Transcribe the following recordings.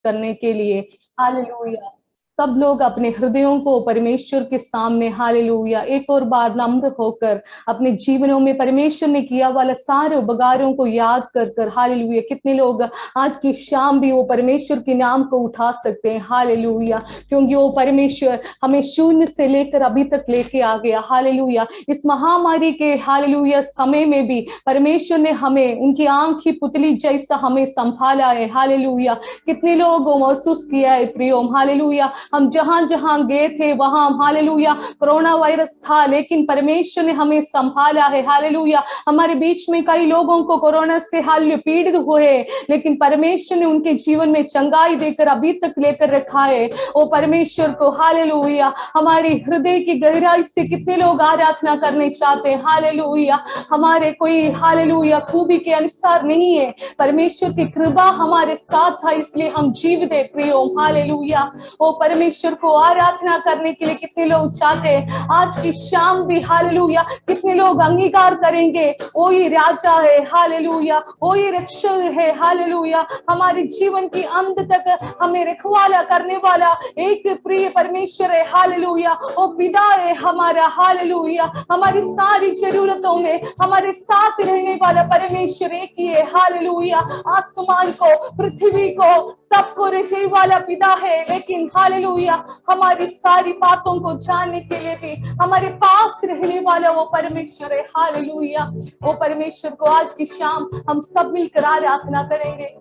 करने के लिए। हालेलुया। सब लोग अपने हृदयों को परमेश्वर के सामने हालेलुया एक और बार नम्र होकर अपने जीवनों में परमेश्वर ने किया वाला सारे उपकारों को याद कर कर हालेलुया। कितने लोग आज की शाम भी वो परमेश्वर के नाम को उठा सकते हैं हालेलुया, क्योंकि वो परमेश्वर हमें शून्य से लेकर अभी तक लेके आ गया हालेलुया। इस महामारी के हालेलुया समय में भी परमेश्वर ने हमें उनकी आंख की पुतली जैसा हमें संभाला है हालेलुया। कितने लोग महसूस किया है प्रियो हालेलुया, हम जहां जहां गए थे वहां हालेलुया कोरोना वायरस था, लेकिन परमेश्वर ने हमें संभाला है हालेलुया। हमारे बीच में कई लोगों को कोरोना से हालेलुया पीड़ित हुए, लेकिन परमेश्वर ने उनके जीवन में चंगाई देकर अभी तक लेकर रखा है। वो परमेश्वर को हालेलुया हमारी हृदय की गहराई से कितने लोग आराधना करने चाहते हैं हालेलुया। हमारे कोई हालेलुया खूबी के अनुसार नहीं है, परमेश्वर की कृपा हमारे साथ था, इसलिए हम जीवित है प्रियो हालेलुया। वो परमेश्वर को आराधना करने के लिए कितने लोग चाहते हैं आज की शाम भी हालेलुया। कितने लोग अंगीकार करेंगे वो ही राजा है हालेलुया, वो ही रक्षक है हालेलुया। हमारे जीवन की अंत तक हमें रखवाला करने वाला एक प्रिय परमेश्वर है हालेलुया। वो पिता है हमारा हालेलुया। हमारी सारी जरूरतों में हमारे साथ रहने वाला परमेश्वर एक ही है हालेलुया। आसमान को पृथ्वी को सबको रचने वाला पिता है, लेकिन हालेलुया हमारी सारी बातों को जानने के लिए भी हमारे पास रहने वाला वो परमेश्वर है हालेलुया। वो परमेश्वर को आज की शाम हम सब मिलकर आराधना करेंगे।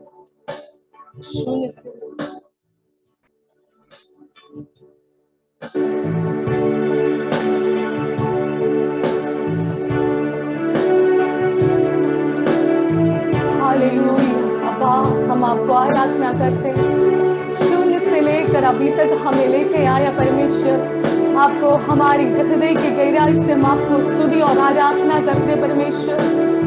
हालेलुया अब्बा, हम आपको आराधना करते हैं। शून्य से लेकर अभी तक हमें लेके आया परमेश्वर, आपको हमारी हृदय की गहराई से हम आपको स्तुति और आराधना करते परमेश्वर।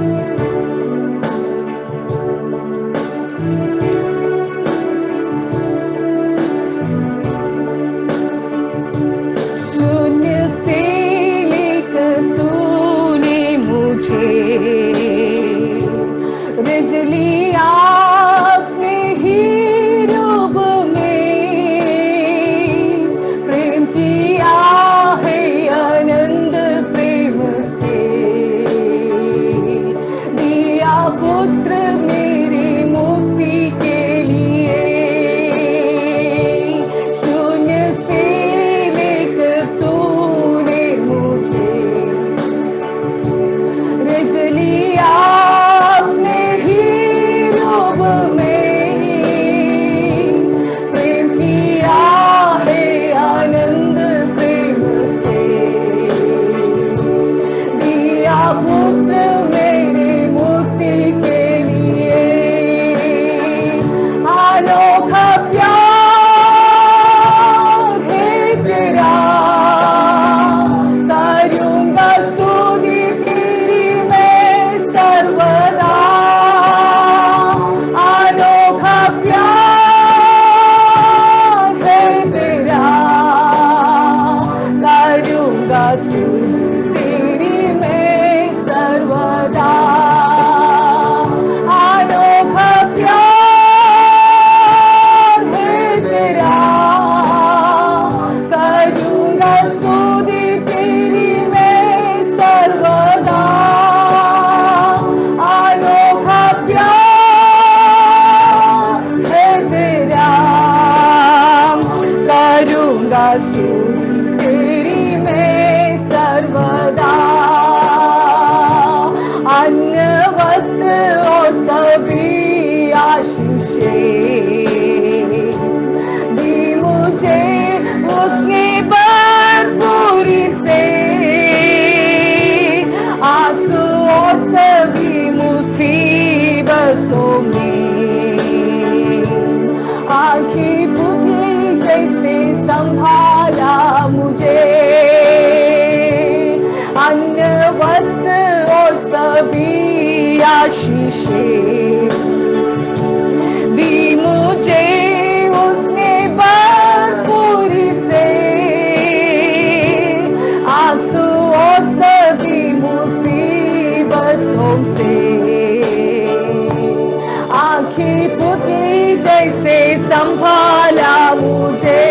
वाला मुझे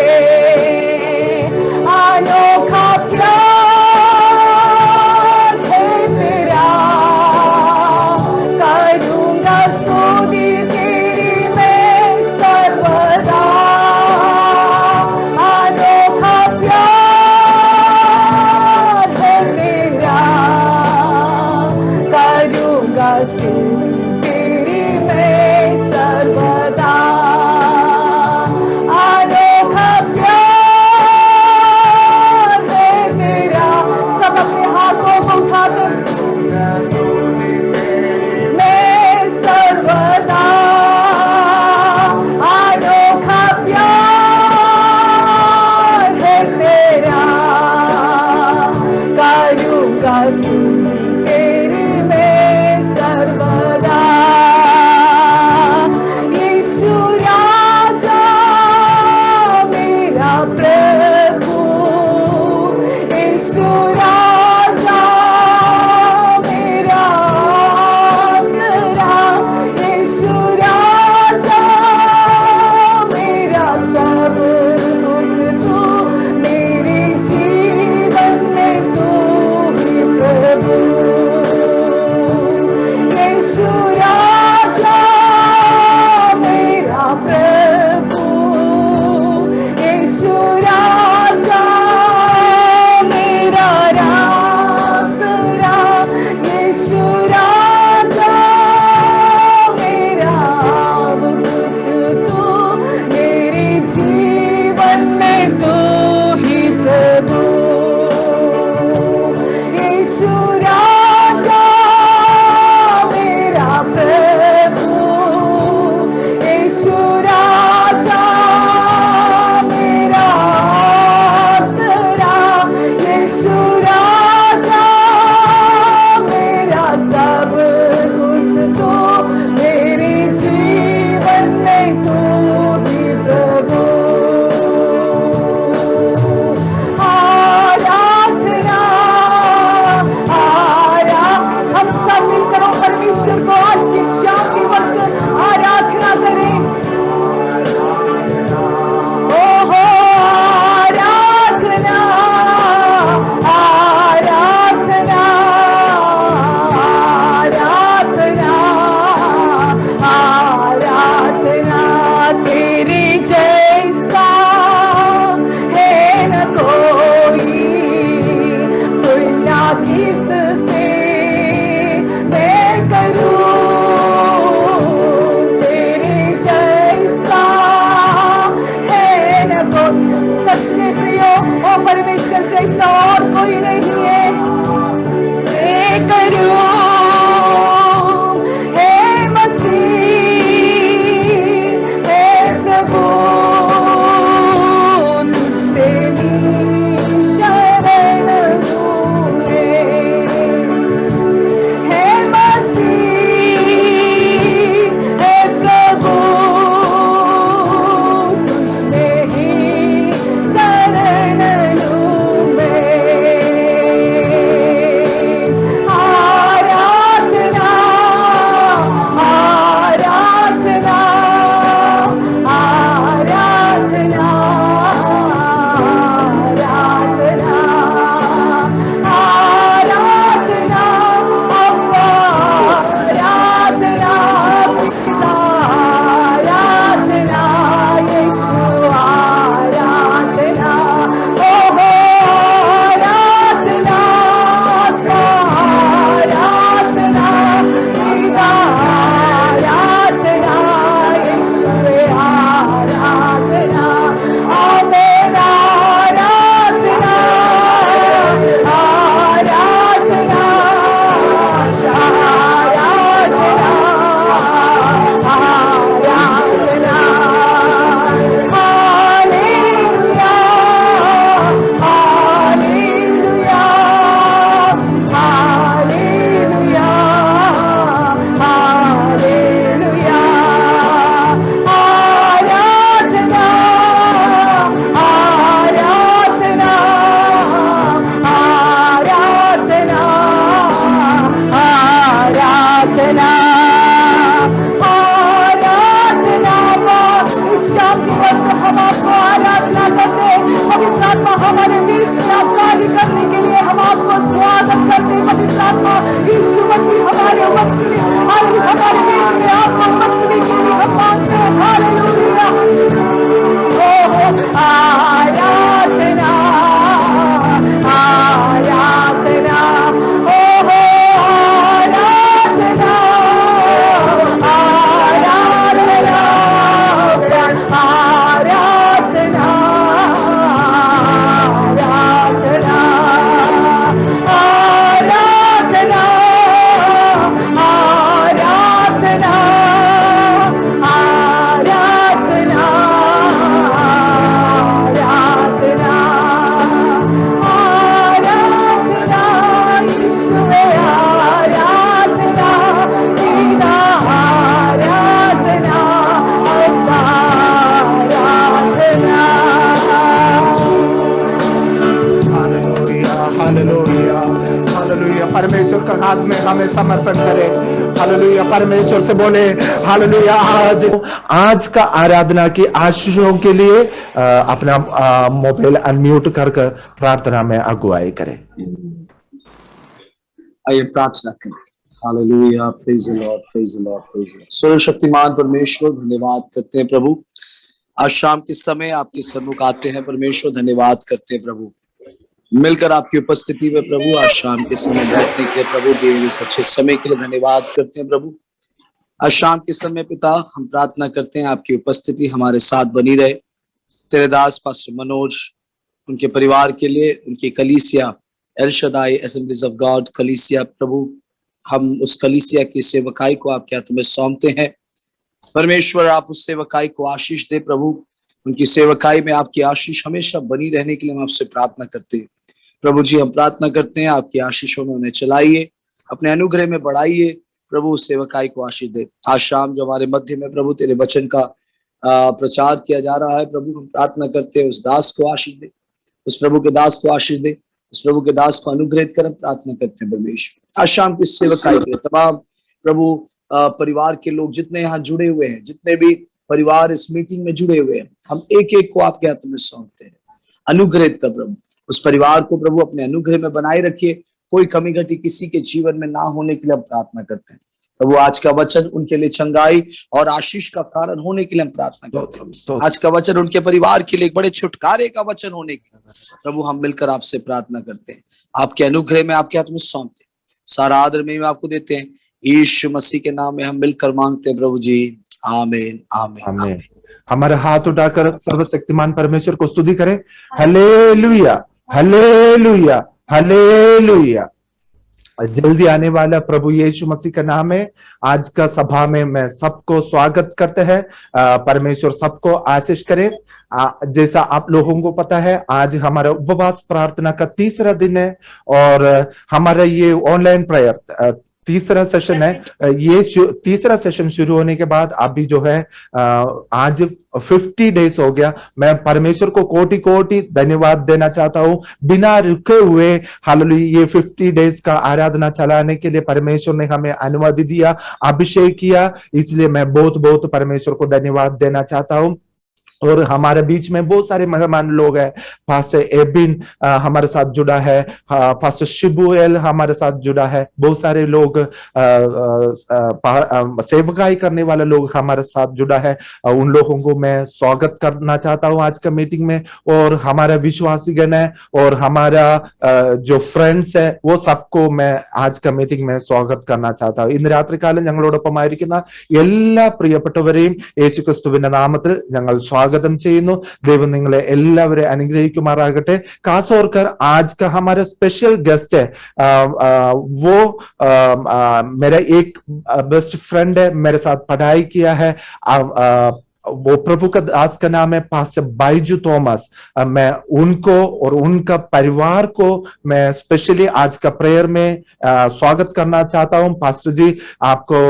अनोखा प्यार है तेरा, करूंगा स्तुति तेरी मैं सर्वदा। अनोखा प्यार है तेरा, करूंगा स्तुति तेरी मैं सर्वदा। स्तोत्र, हम आपको आराधना करते हैं। पवित्र आत्मा हमारे बीच में आप कार्य करने के लिए हम आपको स्वागत करते हैं। पवित्र आत्मा यीशु मसीह हमारे वस्त्र में, हमारे बीच में आपको वस्त्र के लिए हम मांगते हैं। हालेलुया। आराधना आराधना, ओहो आराधना आराधना आराधना आराधना आराधना आराधना आराधना आराधना आराधना, ईश्वरे आराधना, तेरा आराधना आराधना। Hallelujah hallelujah hallelujah. परमेश्वर का हाथ में हमें समर्पण करें। हालेलुया। परमेश्वर से बोले हालेलुया। आज का आराधना की आशीषों के लिए अपना मोबाइल अनम्यूट कर प्रार्थना में अगुवाई करें। आइए प्रार्थना करें। Hallelujah, praise the Lord, praise the Lord, praise the Lord. सर्वशक्तिमान परमेश्वर, धन्यवाद करते हैं प्रभु, आज शाम के समय आपके सन्मुख आते हैं परमेश्वर। धन्यवाद करते हैं प्रभु, मिलकर आपकी उपस्थिति में प्रभु आज शाम के समय बैठने के लिए प्रभु दिए इस अच्छे समय के लिए धन्यवाद करते हैं प्रभु। आज शाम के समय पिता हम प्रार्थना करते हैं आपकी उपस्थिति हमारे साथ बनी रहे। तेरे दास पास्टर मनोज, उनके परिवार के लिए, उनकी कलीसिया L Shaddai assemblies of God कलीसिया प्रभु, हम उस कलीसिया की सेवकाई को आपके हाथों में सौंपते हैं परमेश्वर। आप उस सेवकाई को आशीष दे प्रभु, उनकी सेवकाई में आपकी आशीष हमेशा बनी रहने के लिए हम आपसे प्रार्थना करते हैं प्रभु जी। हम प्रार्थना करते हैं आपकी आशीषों में उन्हें चलाइए, अपने अनुग्रह में बढ़ाइए प्रभु, उस सेवकाई को आशीष दे। आज शाम जो हमारे मध्य में प्रभु तेरे वचन का प्रचार किया जा रहा है प्रभु, हम प्रार्थना करते हैं उस दास को आशीष दे, उस प्रभु के दास को आशीष दे, उस प्रभु के दास को अनुग्रहित कर प्रार्थना करते हैं परमेश्वर। आज शाम की सेवकाई के तमाम प्रभु परिवार के लोग जितने यहाँ जुड़े हुए हैं, जितने भी परिवार इस मीटिंग में जुड़े हुए हैं, हम एक एक को आपके हाथों में सौंपते हैं। अनुग्रहित कर प्रभु, उस परिवार को प्रभु अपने अनुग्रह में बनाए रखिए, कोई कमी घटी किसी के जीवन में ना होने के लिए हम प्रार्थना करते हैं प्रभु। आज का वचन उनके लिए चंगाई और आशीष का कारण होने के लिए हम प्रार्थना करते हैं। आज का वचन उनके परिवार के लिए एक बड़े छुटकारे का वचन होने के लिए प्रभु हम मिलकर आपसे प्रार्थना करते हैं। आपके अनुग्रह में आपके हाथ में सौंपते हैं, सारा आदर में आपको देते हैं, यीशु मसीह के नाम में हम मिलकर मांगते हैं प्रभु जी, आमीन आमीन आमीन। हमारे हाथ उठाकर सर्वशक्तिमान परमेश्वर को स्तुति करें। Hallelujah hallelujah hallelujah. जल्दी आने वाला प्रभु यीशु मसीह का नाम है। आज का सभा में मैं सबको स्वागत करते हैं। परमेश्वर सबको आशीष करे। जैसा आप लोगों को पता है, आज हमारा उपवास प्रार्थना का तीसरा दिन है और हमारा ये ऑनलाइन प्रेयर तीसरा सेशन है। ये तीसरा सेशन शुरू होने के बाद अभी जो है आज 50 डेज हो गया। मैं परमेश्वर को कोटि कोटि धन्यवाद देना चाहता हूँ, बिना रुके हुए हालेलुया ये 50 डेज का आराधना चलाने के लिए परमेश्वर ने हमें अनुमति दिया, अभिषेक किया, इसलिए मैं बहुत बहुत परमेश्वर को धन्यवाद देना चाहता हूँ। और हमारे बीच में बहुत सारे मेहमान लोग हैं। पास्टर एबिन हमारे साथ जुड़ा है, पास्टर शिबुएल हमारे साथ जुड़ा है, बहुत सारे लोग सेवकाई करने वाले लोग हमारे साथ जुड़ा है। उन लोगों को मैं स्वागत करना चाहता हूं आज का मीटिंग में। और हमारा विश्वासी गण है और हमारा जो फ्रेंड्स है वो सबको मैं आज का मीटिंग में स्वागत करना चाहता हूं। ഇന്ന് രാത്രികാലം ഞങ്ങളോടൊപ്പമായിരിക്കുന്ന എല്ലാ പ്രിയപ്പെട്ടവരെയും യേശുക്രിസ്തുവിന്റെ നാമത്തിൽ ഞങ്ങൾ स्वागतम ചെയ്യുന്നു। ദൈവം നിങ്ങളെ എല്ലാവരെയും അനുഗ്രഹിക്കുമാറാകട്ടെ। खास और कर आज का हमारा स्पेशल गेस्ट है, वो मेरा एक बेस्ट फ्रेंड है, मेरे साथ पढ़ाई किया है। वो प्रभु का दास का नाम है पास्टर बाइजू थॉमस। मैं उनको और उनका परिवार को मैं स्पेशली आज का प्रेयर में स्वागत करना चाहता हूं। पास्टर जी आपको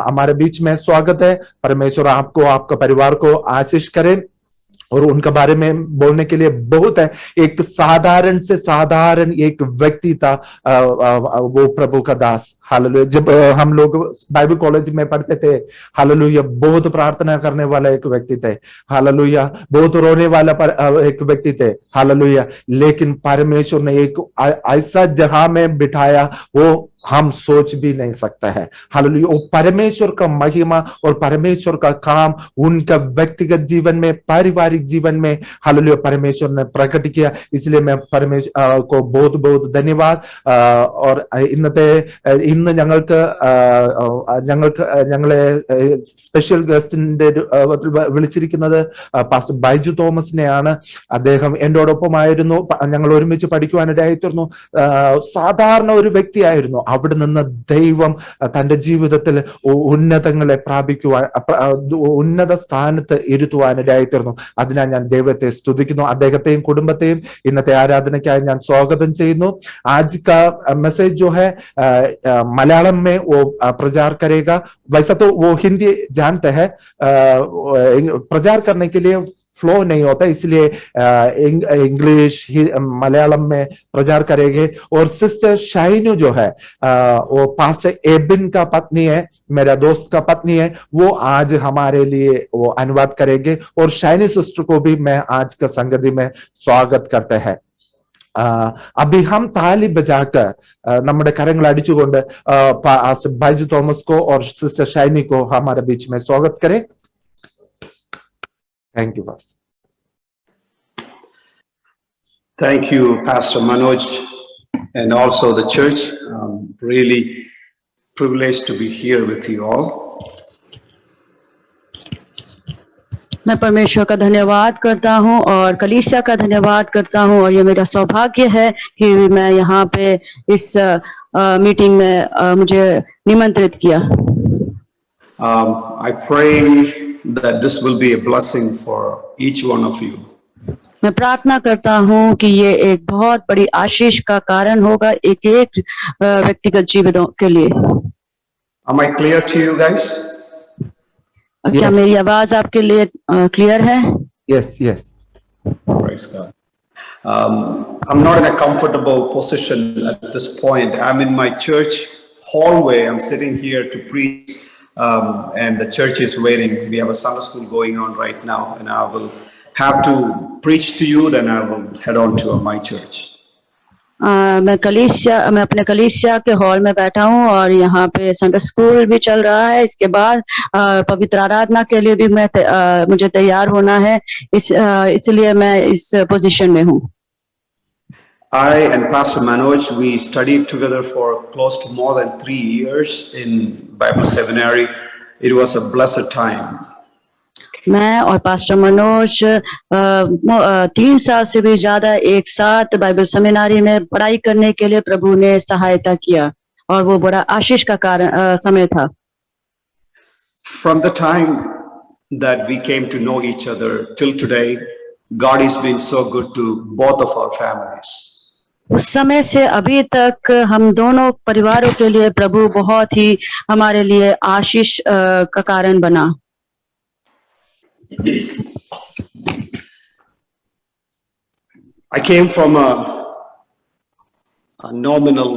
हमारे बीच में स्वागत है। परमेश्वर आपको, आपका परिवार को आशीष करे। और उनका बारे में बोलने के लिए बहुत है। एक साधारण से साधारण एक व्यक्ति था वो प्रभु का दास। हालेलुया। जब हम लोग बाइबल कॉलेज में पढ़ते थे, हालेलुया, बहुत प्रार्थना करने वाला एक व्यक्ति थे, हालेलुया, बहुत रोने वाला एक व्यक्ति थे, हालेलुया, लेकिन परमेश्वर ने एक ऐसा जगह में बिठाया वो हम सोच भी नहीं सकता है, हालेलुया। वो परमेश्वर का महिमा और परमेश्वर का काम उनका व्यक्तिगत जीवन में, पारिवारिक जीवन में, हालेलुया, परमेश्वर ने प्रकट किया। इसलिए मैं परमेश्वर को बहुत बहुत धन्यवाद। और ഇന്ന് ഞങ്ങൾക്ക് ഞങ്ങളെ സ്പെഷ്യൽ ഗസ്റ്റിന്റെ വിളിച്ചിരിക്കുന്നത് പാസ്റ്റർ ബൈജു തോമസിനെയാണ്. അദ്ദേഹം എന്നോടൊപ്പമായിരുന്നു, ഞങ്ങൾ ഒരുമിച്ച് പഠിക്കുവാനിടയായിത്തീർന്നു. സാധാരണ ഒരു വ്യക്തിയായിരുന്നു. അവിടെ നിന്ന് ദൈവം തന്റെ ജീവിതത്തിൽ ഉന്നതങ്ങളെ പ്രാപിക്കുവാൻ, ഉന്നത സ്ഥാനത്ത് ഇരുത്തുവാനിടയായിത്തീർന്നു. അതിനാൽ ഞാൻ ദൈവത്തെ സ്തുതിക്കുന്നു. അദ്ദേഹത്തെയും കുടുംബത്തെയും ഇന്നത്തെ ആരാധനയ്ക്കായി ഞാൻ സ്വാഗതം ചെയ്യുന്നു. आज का मैसेज जो है मलयालम में वो प्रचार करेगा। वैसा तो वो हिंदी जानते हैं, प्रचार करने के लिए फ्लो नहीं होता, इसलिए इंग्लिश मलयालम में प्रचार करेंगे। और सिस्टर शाइनू जो है वो पास्टर एबिन का पत्नी है, मेरा दोस्त का पत्नी है, वो आज हमारे लिए वो अनुवाद करेंगे। और शाइनी सिस्टर को भी मैं आज का संगति में स्वागत करते हैं। अभी हम ताली बजाकर നമ്മുടെ കരങ്ങൾ അടിച്ചുകൊണ്ട് ബൈജു തോമസ് को और सिस्टर शाइनी को हमारे बीच में स्वागत करें। Thank you pastor. Thank you, Pastor Manoj, and also the church. Really privileged to be here with you all. मैं परमेश्वर का धन्यवाद करता हूं और कलीसिया का धन्यवाद करता हूं, और ये मेरा सौभाग्य है कि मैं यहाँ पे इस मीटिंग में मुझे निमंत्रित किया। I pray that this will be a blessing for each one of you. मैं प्रार्थना करता हूं कि ये एक बहुत बड़ी आशीष का कारण होगा एक एक व्यक्तिगत जीवनों के लिए। Am I clear to you guys? क्या मेरी आवाज आपके लिए क्लियर है? Yes, yes. Praise God. I'm not in a comfortable position at this point. I'm in my church hallway. I'm sitting here to preach, and the church is waiting. We have a Sunday school going on right now, and I will have to preach to you, then I will head on to my church. मैं अपने कलीसिया के hall में बैठा हूँ और यहाँ पे संडे स्कूल भी चल रहा है। इसके बाद पवित्र आराधना के लिए भी मुझे तैयार होना है, इसलिए मैं इस पोजीशन में हूँ। I and Pastor Manoj, we studied together for close to more than 3 years in Bible Seminary. It was a blessed time. मैं और पास्टर मनोज 3 साल से भी ज्यादा एक साथ बाइबल सेमिनारी में पढ़ाई करने के लिए प्रभु ने सहायता किया, और वो बड़ा आशीष का समय था। From the time that we came to know each other till today, God has been so good to both of our families. उस समय से अभी तक हम दोनों परिवारों के लिए प्रभु बहुत ही हमारे लिए आशीष का कारण बना। I came from a nominal,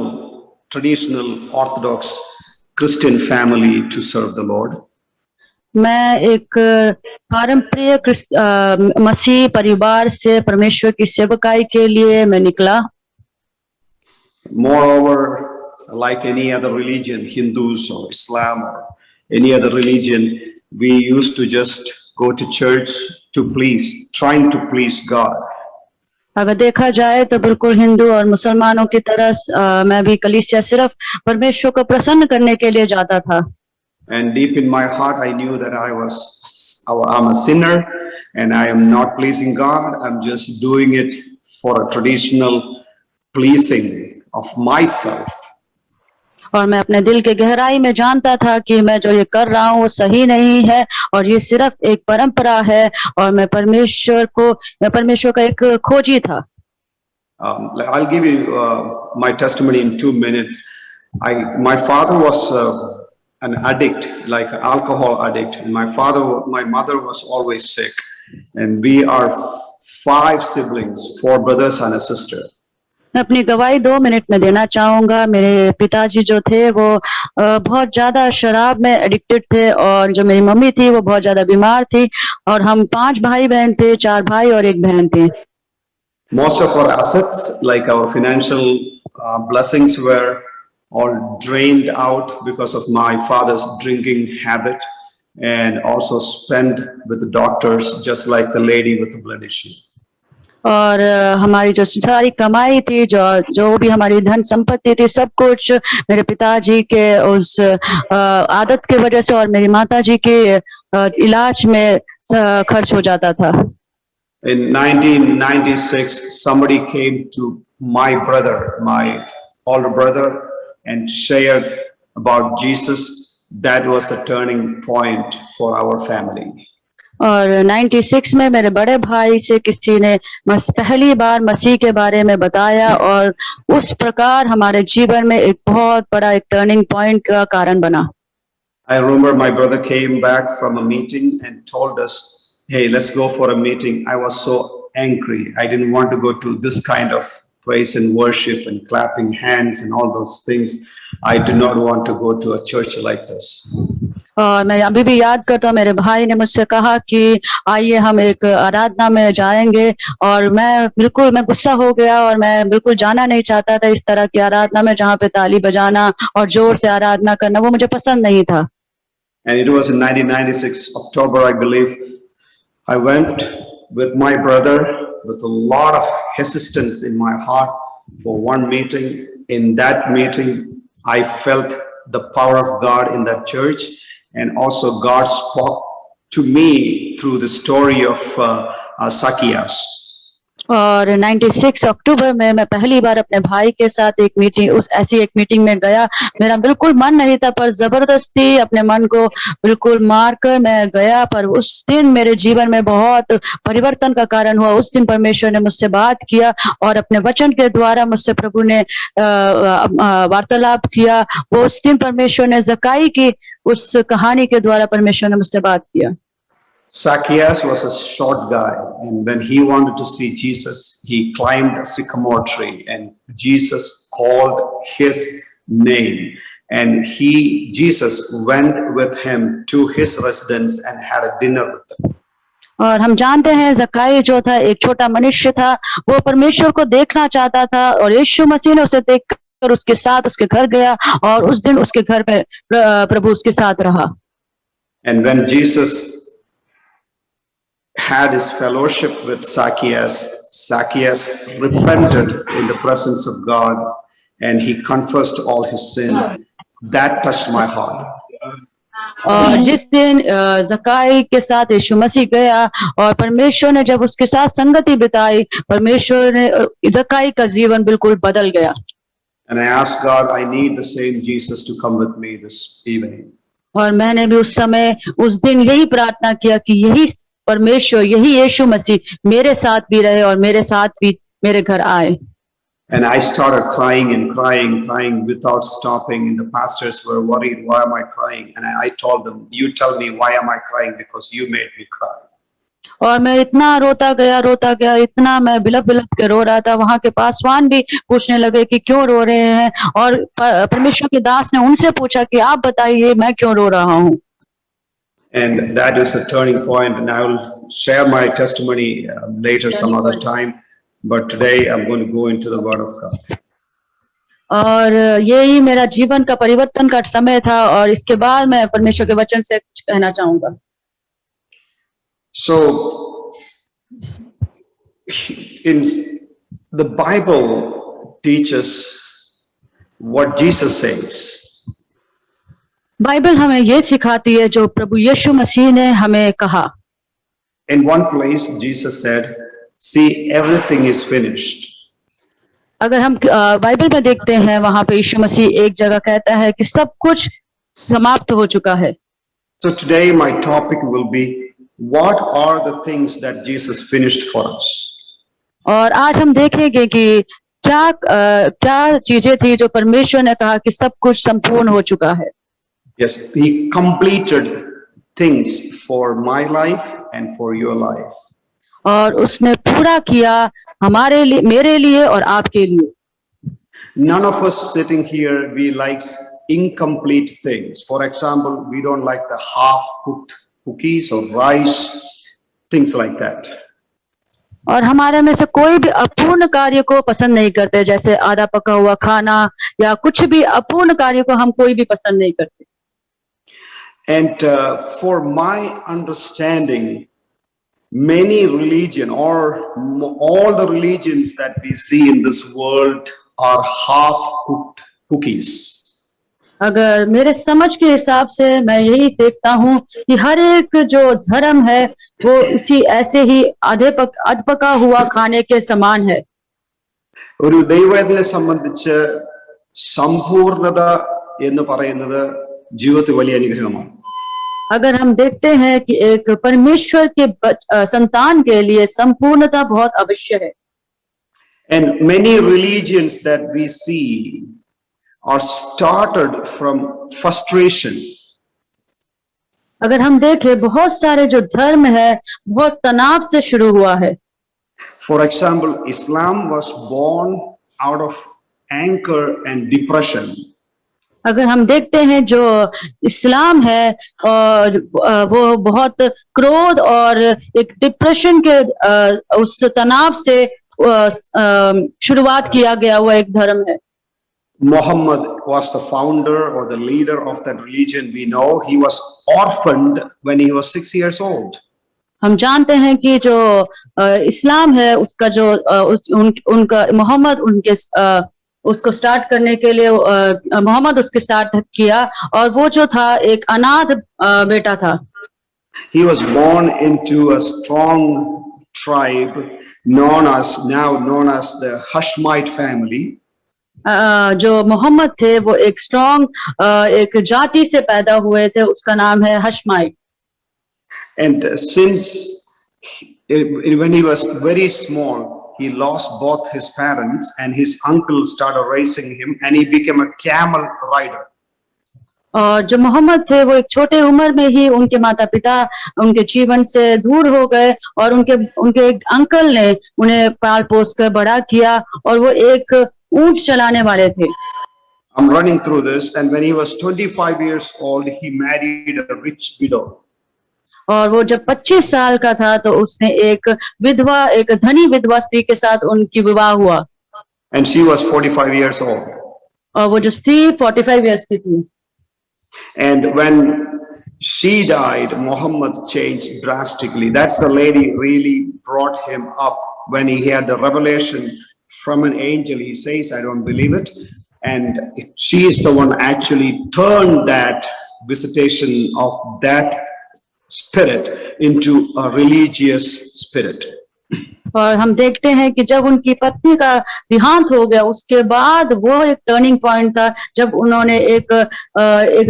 traditional, orthodox Christian family to serve the Lord. मैं एक पारंपरिक मसीह परिवार से परमेश्वर की सेवकाई के लिए मैं निकला। Moreover, like any other religion, Hindus or Islam or any other religion, we used to just go to church to trying to please God. अगर देखा जाए तो बिल्कुल हिंदू और मुसलमानों की तरह मैं भी कलीसिया सिर्फ परमेश्वर को प्रसन्न करने के लिए जाता था। And deep in my heart, I knew that I'm a sinner and I am not pleasing God. I'm just doing it for a traditional pleasing of myself. और मैं अपने दिल के गहराई में जानता था कि मैं जो ये कर रहा हूँ वो सही नहीं है, और ये सिर्फ एक परंपरा है, और मैं परमेश्वर का एक खोजी था। I'll give you my testimony in 2 minutes. My father was an addict, like an alcohol addict. And my mother was always sick, and we are 5 siblings, 4 brothers and a sister. मैं अपनी गवाही 2 मिनट में देना चाहूंगा। मेरे पिताजी जो थे वो बहुत ज्यादा शराब में एडिक्टेड थे, और जो मेरी मम्मी थी वो बहुत ज्यादा बीमार थी, और हम 5 भाई बहन थे, 4 भाई और 1 बहन थे। Most of our assets, like our financial blessings, were all drained out because of my father's drinking habit, and also spent with the doctors, just like the lady with the blood issue. और हमारी जो सारी कमाई थी, जो भी हमारी धन संपत्ति थी, सब कुछ मेरे पिताजी के उस आदत की वजह से और मेरी माताजी के इलाज में खर्च हो जाता था। In 1996, somebody came to my brother, my older brother, and shared about Jesus. That was the turning point for our family. और 96 में मेरे बड़े भाई से किसी ने पहली बार मसीह के बारे में बताया, और उस प्रकार हमारे जीवन में एक बहुत बड़ा एक टर्निंग पॉइंट का कारण बना। I remember my brother came back from a meeting and told us, hey, let's go for a meeting. I was so angry. I didn't want to go to this kind of praise and worship and clapping hands and all those things. I did not want to go to a church like this. और मैं अभी भी याद करता हूँ, मेरे भाई ने मुझसे कहा कि आइए हम एक आराधना में जाएंगे, और मैं गुस्सा हो गया, और मैं बिल्कुल जाना नहीं चाहता था इस तरह की आराधना में जहाँ पे ताली बजाना और जोर से आराधना करना, वो मुझे पसंद नहीं था। And it was in 1996 October, I believe. I went with my brother with a lot of hesitance in my heart for one meeting. In that meeting, I felt the power of God in that church, and also God spoke to me through the story of Zacchaeus. और 96 अक्टूबर में मैं पहली बार अपने भाई के साथ ऐसी एक मीटिंग में गया। मेरा बिल्कुल मन नहीं था, पर जबरदस्ती अपने मन को बिल्कुल मारकर मैं गया। पर उस दिन मेरे जीवन में बहुत परिवर्तन का कारण हुआ। उस दिन परमेश्वर ने मुझसे बात किया, और अपने वचन के द्वारा मुझसे प्रभु ने वार्तालाप किया। वो उस दिन परमेश्वर ने ज़क्काई की उस कहानी के द्वारा परमेश्वर ने मुझसे बात किया। Zacchaeus was a short guy, and when he wanted to see Jesus, he climbed a sycamore tree, and Jesus called his name, and Jesus went with him to his residence and had a dinner with him. और हम जानते हैं ज़क्काई जो था एक छोटा मनुष्य था, वो परमेश्वर को देखना चाहता था, और यीशु मसीह ने उसे देखकर उसके साथ उसके घर गया, और उस दिन उसके घर में प्रभु उसके साथ रहा। And when Jesus had his fellowship with Zacchaeus, Zacchaeus repented in the presence of God, and he confessed all his sin. That touched my heart. और जिस दिन ज़क्काई के साथ यीशु मसीह गया और परमेश्वर ने जब उसके साथ संगति बिताई, परमेश्वर ने ज़क्काई का जीवन बिल्कुल बदल गया। And I asked God, I need the same Jesus to come with me this evening. और मैंने भी उस समय उस दिन यही प्रार्थना किया कि यही परमेश्वर, यही यीशु मसीह मेरे साथ भी रहे और मेरे साथ भी मेरे घर आए। And I started crying and crying without stopping. And the pastors were worried, why am I crying? And I told them, you tell me, why am I crying? Because you made me cry. और मैं इतना रोता गया, इतना मैं बिलप के रो रहा था। वहां के पासवान भी पूछने लगे कि क्यों रो रहे हैं, और परमेश्वर के दास ने उनसे पूछा कि आप बताइए मैं क्यों रो रहा हूँ। And that is a turning point, and I will share my testimony later some other time, but today I'm going to go into the Word of God. और यही मेरा जीवन का परिवर्तन का समय था, और इसके बाद मैं परमेश्वर के वचन से कुछ कहना चाहूंगा। So, in the Bible teaches what Jesus says. Bible हमें ये सिखाती है जो प्रभु यीशु मसीह ने हमें कहा। In one place, Jesus said, "See, everything is finished." अगर हम बाइबल में देखते हैं, वहां पे यीशु मसीह एक जगह कहता है कि सब कुछ समाप्त हो चुका है। So today my topic will be, what are the things that Jesus finished for us? और आज हम देखेंगे कि क्या चीजें थी जो परमेश्वर ने कहा कि सब कुछ संपूर्ण हो चुका है। Yes, he completed things for my life and for your life. और उसने पूरा किया हमारे लिए, मेरे लिए और आपके लिए। None of us sitting here, we like incomplete things. For example, we don't like the half-cooked cookies or rice, things like that. और हमारे में से कोई भी अपूर्ण कार्य को पसंद नहीं करते, जैसे आधा पका हुआ खाना या कुछ भी अपूर्ण कार्य को हम कोई भी पसंद नहीं करते। And for my understanding, many religion or all the religions that we see in this world are half-cooked cookies. अगर मेरे समझ के हिसाब से मैं यही देखता हूँ कि हर एक जो धर्म है वो इसी ऐसे ही अध पका हुआ खाने के समान है। ഒരു ദൈവത്തിനെ സംബന്ധിച്ച് സമ്പൂർണത എന്ന് പറയുന്നത് ജീവിതത്തിൽ വലിയ അനുഗ്രഹമാണ്. अगर हम देखते हैं कि एक परमेश्वर के संतान के लिए संपूर्णता बहुत आवश्यक है। And many religions that we see are started from frustration. अगर हम देखें बहुत सारे जो धर्म है बहुत तनाव से शुरू हुआ है। For example, Islam was born out of anger and depression. अगर हम देखते हैं जो इस्लाम है और वो बहुत क्रोध और एक डिप्रेशन के उस तनाव से शुरुआत किया गया हुआ एक धर्म है। Muhammad was the founder or the leader of that religion. We know he was orphaned when he was 6 years old. हम जानते हैं कि जो इस्लाम है उसका जो उनका मोहम्मद उनके उसको स्टार्ट करने के लिए मोहम्मद उसके स्टार्ट किया और वो जो था एक अनाथ बेटा था। He was born into a strong tribe known as the Hashemite family. जो मोहम्मद थे वो एक स्ट्रॉन्ग एक जाति से पैदा हुए थे, उसका नाम है हशमाइट। And since when he was very small, he lost both his parents and his uncle started raising him and he became a camel rider. और जो मोहम्मद थे वो एक छोटे उम्र में ही उनके माता पिता उनके जीवन से दूर हो गए और उनके एक अंकल ने उन्हें पाल पोस कर बड़ा किया और वो एक ऊंट चलाने वाले थे। I'm running through this, and when he was 25 years old, he married a rich widow. और वो जब 25 साल का था तो उसने एक धनी विधवा स्त्री के साथ उनकी विवाह हुआ। And she was 45 years old. और वो जो स्त्री 45 इयर्स की थी। And when she died, Muhammad changed drastically. That's the lady really brought him up when he had the revelation from an angel. He says, I don't believe it. And she is the one actually turned that visitation of that spirit into a religious spirit. और हम देखते हैं कि जब उनकी पत्नी का देहांत हो गया उसके बाद वो एक टर्निंग पॉइंट था जब उन्होंने एक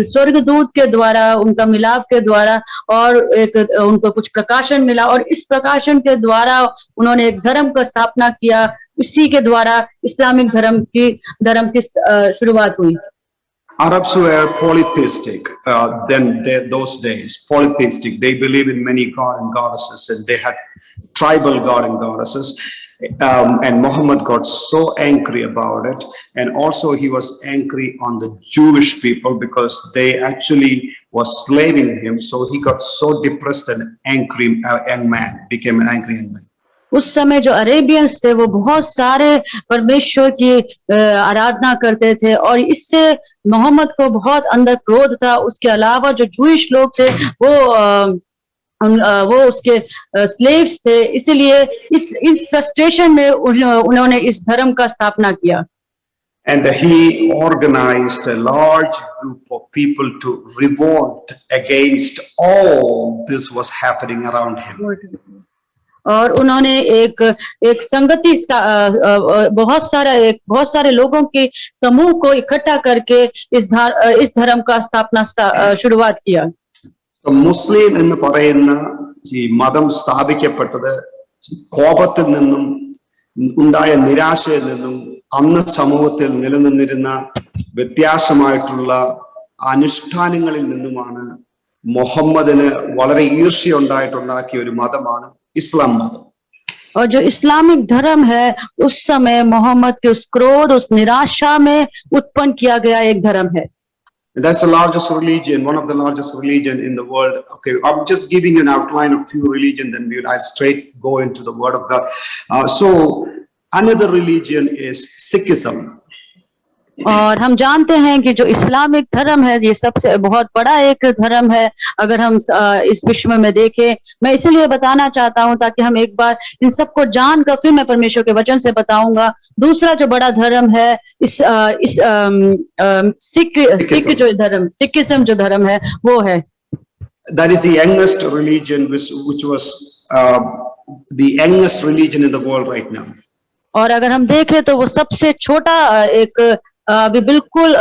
स्वर्गदूत के द्वारा उनका मिलाप के द्वारा और एक उनको कुछ प्रकाशन मिला और इस प्रकाशन के द्वारा उन्होंने एक धर्म का स्थापना किया। इसी के द्वारा इस्लामिक धर्म की शुरुआत हुई। Arabs were polytheistic those days. Polytheistic, they believe in many god and goddesses, and they had tribal god and goddesses. And Muhammad got so angry about it, and also he was angry on the Jewish people because they actually was slaving him. So he got so depressed and angry young man, became an angry young man. उस समय जो Arabians थे वो बहुत सारे परमेश्वर की आराधना करते थे और इससे मोहम्मद को बहुत अंदर क्रोध था। उसके अलावा जो जूइश लोग थे वो उसके स्लेव्स थे, इसलिए इस फ्रस्ट्रेशन में उन्होंने इस धर्म का स्थापना किया। And he organized a large group of people to revolt against all this was happening around him. और उन्होंने एक संगति बहुत सारे लोगों के समूह को इकट्ठा करके इस धर्म का स्थापना शुरुआत किया। मुस्लिम എന്ന് പറയുന്ന ഈ മതം സ്ഥാപിക്കപ്പെട്ടത് കോപത്തിൽ നിന്നും ഉണ്ടായ നിരാശയിൽ നിന്നും അന്ന് സമൂഹത്തിൽ നിലനിന്നിരുന്ന വ്യത്യാസമായിട്ടുള്ള അനുഷ്ഠാനങ്ങളിൽ നിന്നുമാണ് മുഹമ്മദിന് വളരെ ഈർഷ്യ ഉണ്ടായിട്ടുണ്ടാക്കിയ ഒരു മതമാണ് ഇസ്ലാം മതം. और जो इस्लामिक धर्म है उस समय मोहम्मद के उस क्रोध उस निराशा में उत्पन्न किया गया एक धर्म है। That's the largest religion, one of the largest religion in the world. Okay, I'm just giving you an outline of few religion, then I'll straight go into the word of God. So another religion is Sikhism. और हम जानते हैं कि जो Islamic धर्म है ये सबसे बहुत बड़ा एक धर्म है। अगर हम इस विश्व में देखें, मैं इसलिए बताना चाहता हूं ताकि हम एक बार इन सबको जानकर फिर मैं परमेश्वर के वचन से बताऊंगा। दूसरा जो बड़ा धर्म है सिख जो धर्म सिखिज्म जो धर्म है वो है। That is the youngest religion, which was the youngest religion in the world right now. और अगर हम देखें तो वो सबसे छोटा एक अभी बिल्कुल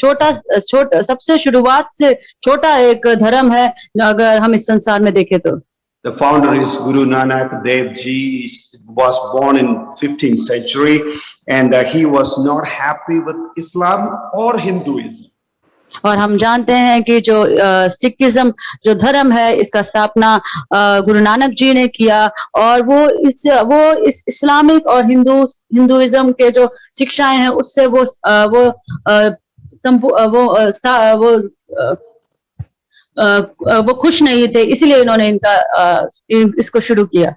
छोटा सबसे शुरुआत से छोटा एक धर्म है अगर हम इस संसार में देखें तो। The founder is Guru Nanak Dev Ji. Was born in 15th century, and he was not happy with Islam or Hinduism. और हम जानते हैं कि जो सिखिज्म जो धर्म है इसका स्थापना गुरु नानक जी ने किया और वो इस इस्लामिक और हिंदुइज्म के जो शिक्षाएं हैं उससे वो खुश नहीं थे, इसलिए इन्होंने इसको शुरू किया।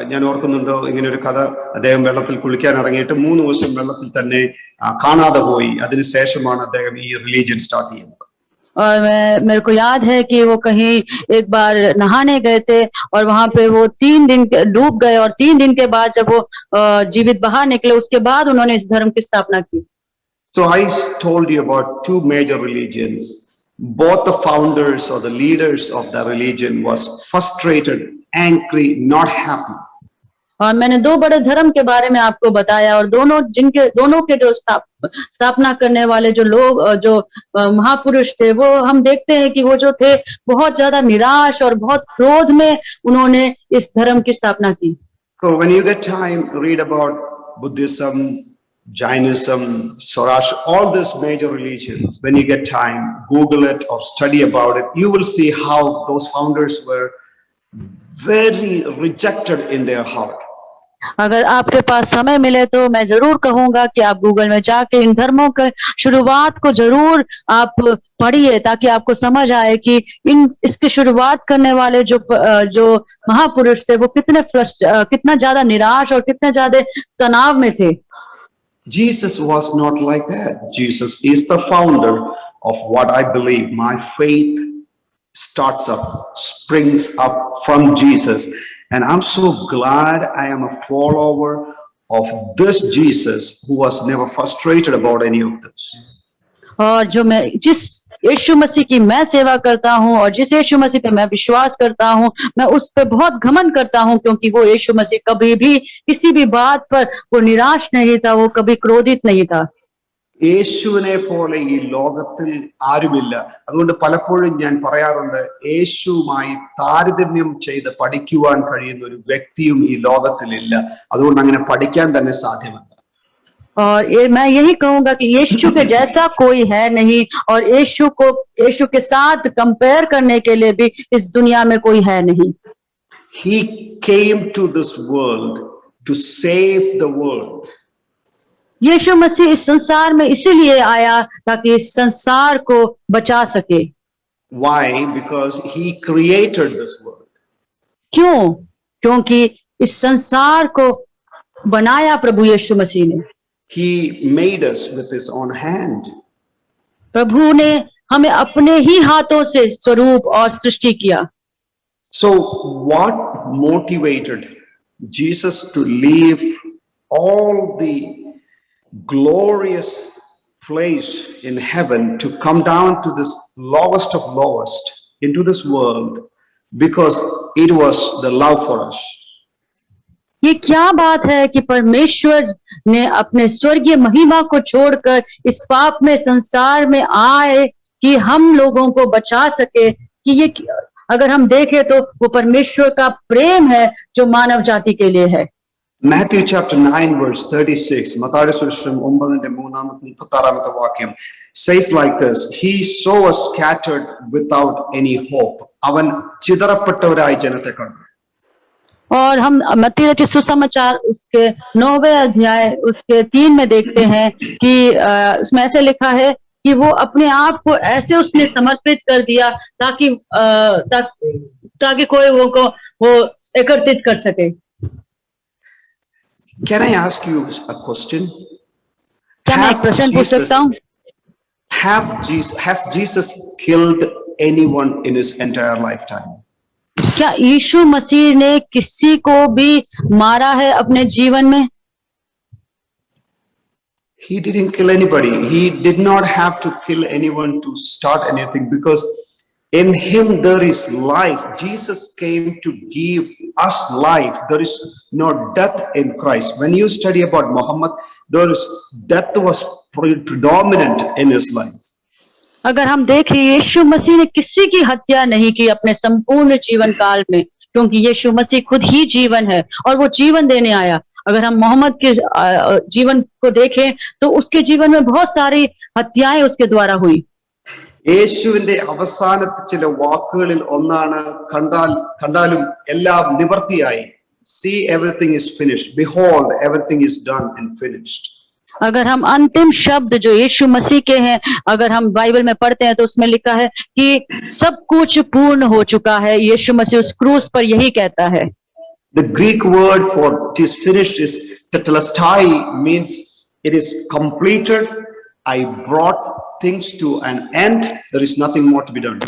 ഞാൻ ഓർക്കുന്നുണ്ടോ ഇങ്ങനെ ഒരു കഥ, അദ്ദേഹം വെള്ളത്തിൽ കുളിക്കാൻ ഇറങ്ങിയിട്ട് 3 ദിവസം വെള്ളത്തിൽ തന്നെ കാണാതെ പോയി, അതിനുശേഷമാണ് അദ്ദേഹം ഈ റിലീജിയൻ സ്റ്റാർട്ട് ചെയ്യുന്നത്। और मेरे को याद है कि वो कहीं एक बार नहाने गए थे और वहां पे वो 3 दिन डूब गए और 3 दिन के बाद जब वो जीवित बाहर निकले उसके बाद उन्होंने इस धर्म की स्थापना की। So I told you about 2 major religions. Both the founders or the leaders of the religion was frustrated, angry, not happy. और मैंने 2 बड़े धर्म के बारे में आपको बताया और दोनों के जो स्थापना करने वाले जो लोग जो महापुरुष थे वो हम देखते हैं कि वो जो थे बहुत ज्यादा निराश और बहुत क्रोध में उन्होंने इस धर्म की स्थापना की। So when you get time, read about Buddhism, Jainism, Zoroaster, all these major religions. When you get time, Google it or study about it. You will see how those founders were very rejected in their heart. अगर आपके पास समय मिले तो मैं जरूर कहूंगा कि आप गूगल में जाके इन धर्मों के शुरुआत को जरूर आप पढ़िए ताकि आपको समझ आए कि इसकी शुरुआत करने वाले जो महापुरुष थे वो कितना ज्यादा निराश और कितने ज्यादा तनाव में थे। Jesus was not like that. Jesus is the founder of what I believe. My faith springs up from Jesus. And I'm so glad I am a follower of this Jesus who was never frustrated about any of this. और जिस यीशु मसीह की मैं सेवा करता हूँ और जिस यीशु मसीह पे मैं विश्वास करता हूँ मैं उस पे बहुत घमंड करता हूँ क्योंकि वो यीशु मसीह कभी भी किसी भी बात पर वो निराश नहीं था, वो कभी क्रोधित नहीं था। യേശുവിനെ പോലെ ഈ ലോകത്തിൽ ആരുമില്ല. അതുകൊണ്ട് പലപ്പോഴും ഞാൻ പറയാറുണ്ട്, യേശുവുമായി താരതമ്യം ചെയ്ത് പഠിക്കുവാൻ കഴിയുന്ന ഒരു വ്യക്തിയും ഈ ലോകത്തിലില്ല. അതുകൊണ്ട് അങ്ങനെ പഠിക്കാൻ തന്നെ സാധ്യമല്ല। और मैं यही कहूंगा कि यीशु के जैसा कोई है नहीं और यीशु के साथ कंपेयर करने के लिए भी इस दुनिया में कोई है नहीं। He came to this world to save the world. यीशु मसीह इस संसार में इसीलिए आया ताकि इस संसार को बचा सके। Why? Because he created this world. क्यों? क्योंकि इस संसार को बनाया प्रभु यीशु मसीह ने। He made us with his own hand. प्रभु ने हमें अपने ही हाथों से स्वरूप और सृष्टि किया। So what motivated Jesus to leave all the glorious place in heaven to come down to this lowest of lowest into this world? Because it was the love for us. ये क्या बात है कि परमेश्वर ने अपने स्वर्गीय महिमा को छोड़कर इस पाप में संसार में आए कि हम लोगों को बचा सके। कि ये अगर हम देखें तो वो परमेश्वर का प्रेम है जो मानव जाति के लिए है। Matthew chapter 9 verse 36, മത്തായിയുടെ സുവിശേഷം 9:36 വാക്യം says like this, he saw us scattered without any hope. അവൻ ചിതറപ്പെട്ടവരായി ജനത്തെ കണ്ടു. और हम मत्ती रचित सुसमाचार उसके 9वें अध्याय उसके 3 में देखते हैं कि उसमें ऐसे लिखा है कि वो अपने आप को ऐसे उसने समर्पित कर दिया ताकि कोई वो एकत्रित कर सके। Can I ask you a question? क्या मैं एक प्रश्न पूछ सकता हूँ? Has Jesus killed anyone in his entire lifetime? क्या यीशु मसीह ने किसी को भी मारा है अपने जीवन में? He didn't kill anybody. He did not have to kill anyone to start anything, because in him there is life. Jesus came to give us life. There is no death in Christ. When you study about Muhammad, death was predominant in his life. अगर हम देखें, यीशु मसीह ने किसी की हत्या नहीं की अपने संपूर्ण जीवन काल में, क्योंकि यीशु मसीह खुद ही जीवन है और वो जीवन देने आया। अगर हम मोहम्मद के जीवन को देखें तो उसके जीवन में बहुत सारी हत्याएं उसके द्वारा हुई। യേശുവിന്റെ അവസാനത്തെ ചില വാക്കുകളിൽ ഒന്നാണ് കണ്ടാലും എല്ലാം നിവർത്തിയായി. See, everything is finished. Behold, everything is done and finished. अगर हम अंतिम शब्द जो यीशु मसीह के हैं अगर हम बाइबल में पढ़ते हैं तो उसमें लिखा है कि सब कुछ पूर्ण हो चुका है। यीशु मसीह उस क्रूस पर यही कहता है। The Greek word for it is finished is tetelestai, means it is completed. I brought things to an end. There is nothing more to be done.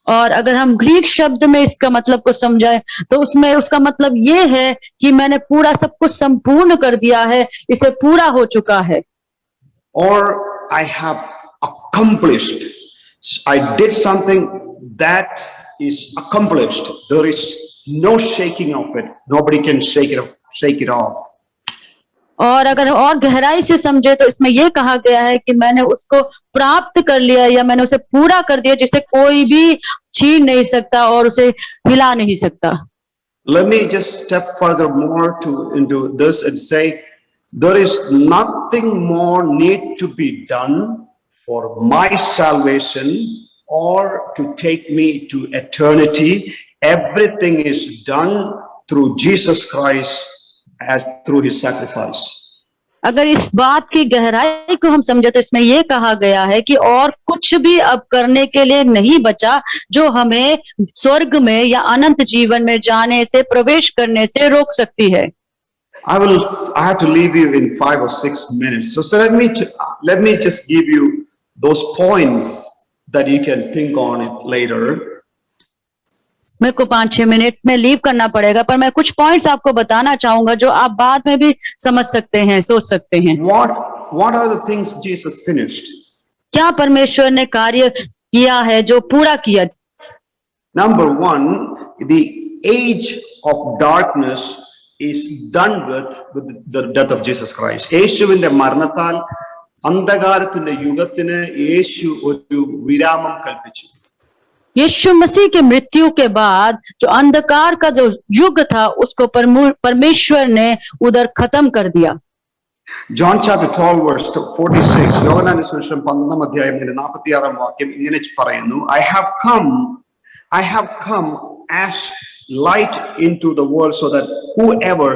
और अगर हम ग्रीक शब्द में इसका मतलब को समझाएं तो उसमें उसका मतलब ये है कि मैंने पूरा सब कुछ संपूर्ण कर दिया है, इसे पूरा हो चुका है। Or I have accomplished. I did something that is accomplished. There is no shaking of it. Nobody can shake it off. और अगर और गहराई से समझे तो इसमें यह कहा गया है कि मैंने उसको प्राप्त कर लिया या मैंने उसे पूरा कर दिया, जिसे कोई भी छीन नहीं सकता और उसे हिला नहीं सकता। Let me just step further more into this and say there is nothing more need to be done for my salvation or to take me to eternity. Everything is done through Jesus Christ as through his sacrifice. अगर इस बात की गहराई को हम समझे तो इसमें यह कहा गया है कि और कुछ भी अब करने के लिए नहीं बचा जो हमें स्वर्ग में या अनंत जीवन में जाने से, प्रवेश करने से रोक सकती है। I have to leave you in 5 or 6 minutes. So let me just give you those points that you can think on it later. मेरे को 5-6 मिनट में लीव करना पड़ेगा, पर मैं कुछ पॉइंट्स आपको बताना चाहूंगा जो आप बाद में भी समझ सकते हैं, सोच सकते हैं। What are the things Jesus finished? क्या परमेश्वर ने कार्य किया है जो पूरा किया? Number 1, the age of darkness is done with the death of Jesus Christ. യേശുവിന്റെ മരണത്താൽ അന്ധകാരത്തിന്റെ യുഗത്തിന് യേശു ഒരു വിരാമം കൽപ്പിച്ചു। यीशु मसीह की मृत्यु के बाद जो अंधकार का जो युग था उसको परमेश्वर ने उधर खत्म कर दिया। John chapter 12 verse 46, യോഹന്നാന്റെ സുവിശേഷം 12 അധ്യായം 46 വാക്യം ഇങ്ങനെ പറയുന്നു, I have come as light into the world so that whoever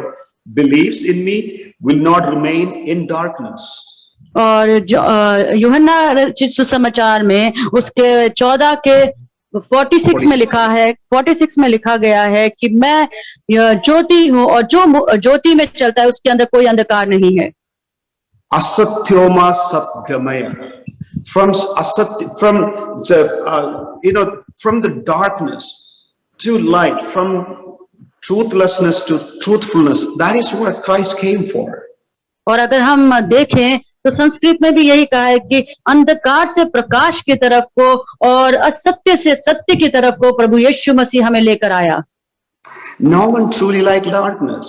believes in me will not remain in darkness. और यूहन्ना रचित सुसमाचार में उसके 14 के 46 में लिखा है, 46 में लिखा गया है कि मैं ज्योति हूं और जो ज्योति में चलता है उसके अंदर कोई अंधकार नहीं है। Asatyoma satgamaya. From the darkness to light, from truthlessness to truthfulness. That is what Christ came for. और अगर हम देखें तो संस्कृत में भी यही कहा है कि अंधकार से प्रकाश की तरफ को और असत्य से सत्य की तरफ को प्रभु यीशु मसीह हमें लेकर आया। No one truly liked darkness.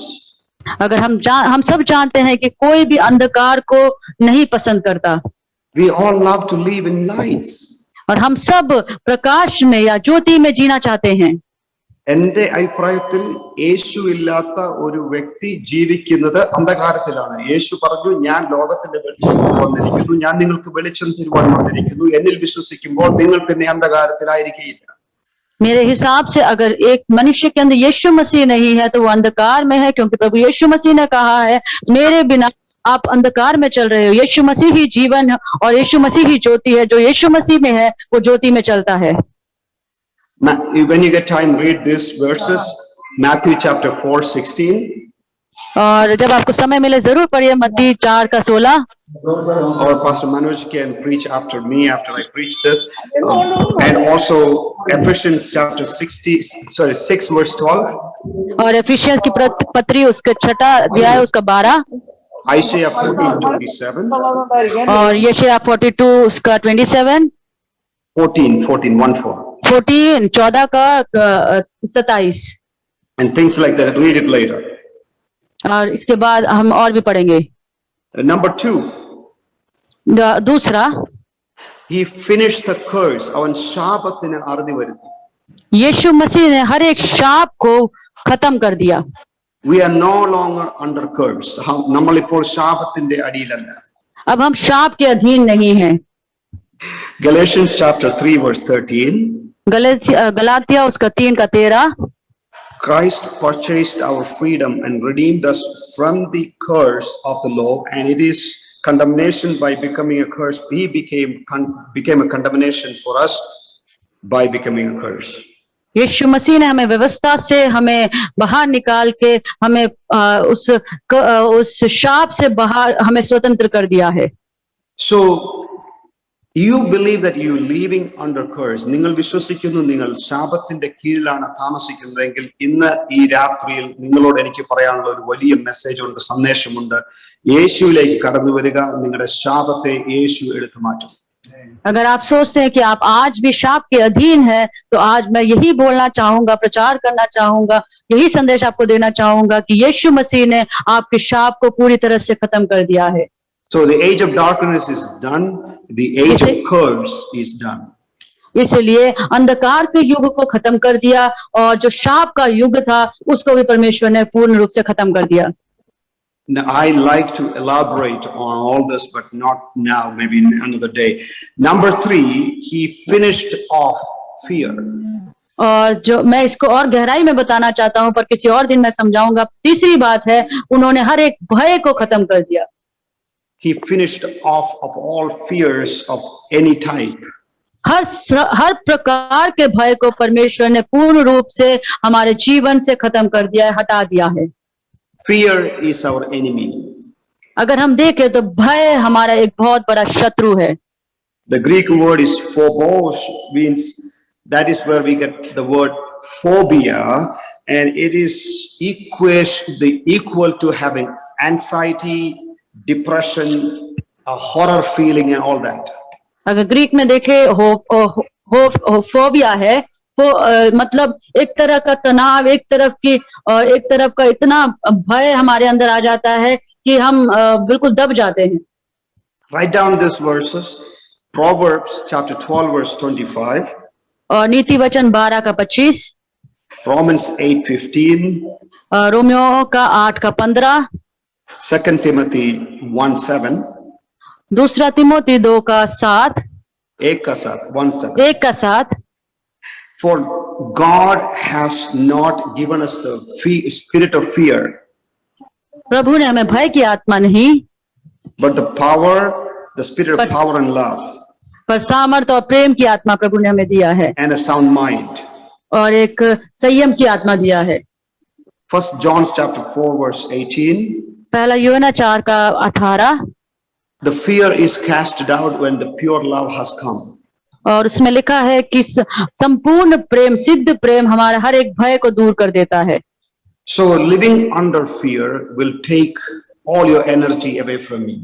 अगर हम सब जानते हैं कि कोई भी अंधकार को नहीं पसंद करता। We all love to live in lights. और हम सब प्रकाश में या ज्योति में जीना चाहते हैं। എന്റെ അഭിപ്രായത്തിൽ യേശു ഇല്ലാത്ത ഒരു വ്യക്തി ജീവിക്കുന്നത് അന്ധകാരത്തിലാണ്. യേശു പറഞ്ഞു, ഞാൻ ലോകത്തിന്റെ വെളിച്ചം വന്നിരിക്കുന്നു, ഞാൻ നിങ്ങൾക്ക് വെളിച്ചം തരുവാൻ വന്നിരിക്കുന്നു, എന്നിൽ വിശ്വസിക്കുമ്പോൾ നിങ്ങൾ പിന്നെ അന്ധകാരത്തിലായിരിക്കുകയില്ല. मेरे हिसाब से अगर एक मनुष्य के अंदर यीशु मसीह नहीं है तो वो अंधकार में है, क्योंकि प्रभु यीशु मसीह ने कहा है मेरे बिना आप अंधकार में चल रहे हो। यीशु मसीह ही जीवन है और यीशु मसीह ही ज्योति है। जो यीशु मसीह में है वो ज्योति में चलता है। When you get time, read these verses. Matthew chapter 4:16. और जब आपको समय मिले जरूर पढ़िए मत्ती 4:16। Or Pastor Manoj can preach after me after I preach this. And also Ephesians chapter 6 verse 12. और एफिशियंस की पत्री उसके 6 अध्याय उसका 12। Isaiah 14:27. और यशायाह 42 उसका 27। 14 14 का 27। And things like that. Read it later. और इसके बाद हम और भी पढ़ेंगे। Number 2. दूसरा, He finished the curse. അവൻ ശാപത്തിന് അറുതി വരുത്തി. यीशु मसीह ने हर एक शाप को खत्म कर दिया। We are no longer under curse. നമ്മളിപ്പോൾ ശാപത്തിന്റെ അടിയിലല്ല. अब हम शाप के अधीन नहीं हैं। Galatians chapter 3 verse 13. गलातिया उसका 3 का 13। Christ purchased our freedom and redeemed us from the curse of the law, and it is condemnation by becoming a curse. He became a condemnation for us by becoming a curse. यीशु मसीह ने हमें व्यवस्था से हमें बाहर निकाल के हमें उस शाप से बाहर हमें स्वतंत्र कर दिया है। So you believe that you living under curse. നിങ്ങൾ വിശ്വസിക്കുന്നു നിങ്ങൾ ശാപത്തിന്റെ കീഴിലാണ് താമസിക്കുന്നതെങ്കിൽ ഇന്ന് ഈ രാത്രിയിൽ നിങ്ങളോട് എനിക്ക് പറയാനുള്ള ഒരു വലിയ മെസ്സേജ് ഉണ്ട്, സന്ദേശമുണ്ട്. യേശുവിലേക്ക് കടന്നു വരിക, നിങ്ങളുടെ ശാപത്തെ യേശു എടുത്തു മാറ്റും. अगर आप सोचते हैं कि आप आज भी शाप के अधीन है तो आज मैं यही बोलना चाहूंगा, प्रचार करना चाहूंगा, यही संदेश आपको देना चाहूंगा कि यीशु मसीह ने आपके शाप को पूरी तरह से खत्म कर दिया है। So the age of darkness is done, the age of curse is done. इसलिए अंधकार के युग को खत्म कर दिया और जो शाप का युग था उसको भी परमेश्वर ने पूर्ण रूप से खत्म कर दिया। Now, I like to elaborate on all this, but not now, maybe another day. Number 3, he finished off fear. और जो मैं इसको और गहराई में बताना चाहता हूं पर किसी और दिन मैं समझाऊंगा। तीसरी बात है उन्होंने हर एक भय को खत्म कर दिया। He finished off of all fears of any type. हर प्रकार के भय को परमेश्वर ने पूर्ण रूप से हमारे जीवन से खत्म कर दिया है, हटा दिया है। Fear is our enemy. अगर हम देखें तो भय हमारा एक बहुत बड़ा शत्रु है। The Greek word is phobos, means that is where we get the word phobia, and it is equal to having anxiety, depression, a horror feeling and all that. अगर ग्रीक में देखे फोबिया है वो मतलब एक तरह का तनाव, एक तरफ का इतना भय हमारे अंदर आ जाता है कि हम बिल्कुल दब जाते हैं। Write down these verses. Proverbs chapter 12 verse 25. और नीति वचन 12 का 25। Romans 8:15. रोमियो का 8 का 15। 2 Timothy 1:7. दूसरा तिमोथी 2 का 7। 1 का 7, 1:7. 1 का 7। For God has not given us the spirit of fear, प्रभु ने हमें भय की आत्मा नहीं, but the spirit of power and love, पर सामर्थ और प्रेम की आत्मा प्रभु ने हमें दिया है, and a sound mind. और एक संयम की आत्मा दिया है। 1 John chapter 4 verse 18. पहला यूहन्ना 4 का 18। The fear is cast out when the pure love has come. और उसमें लिखा है कि संपूर्ण प्रेम, सिद्ध प्रेम हमारा हर एक भय को दूर कर देता है। So living under fear will take all your energy away from you.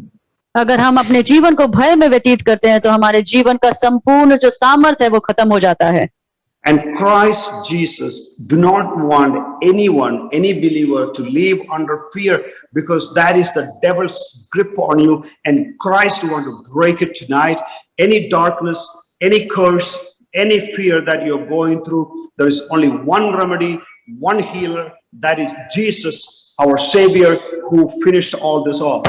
अगर हम अपने जीवन को भय में व्यतीत करते हैं तो हमारे जीवन का संपूर्ण जो सामर्थ्य है वो खत्म हो जाता है। And Christ Jesus do not want anyone, any believer to live under fear, because that is the devil's grip on you, and Christ want to break it tonight. Any darkness, any curse, any fear that you're going through, there is only one remedy, one healer, that is Jesus, our Savior, who finished all this off.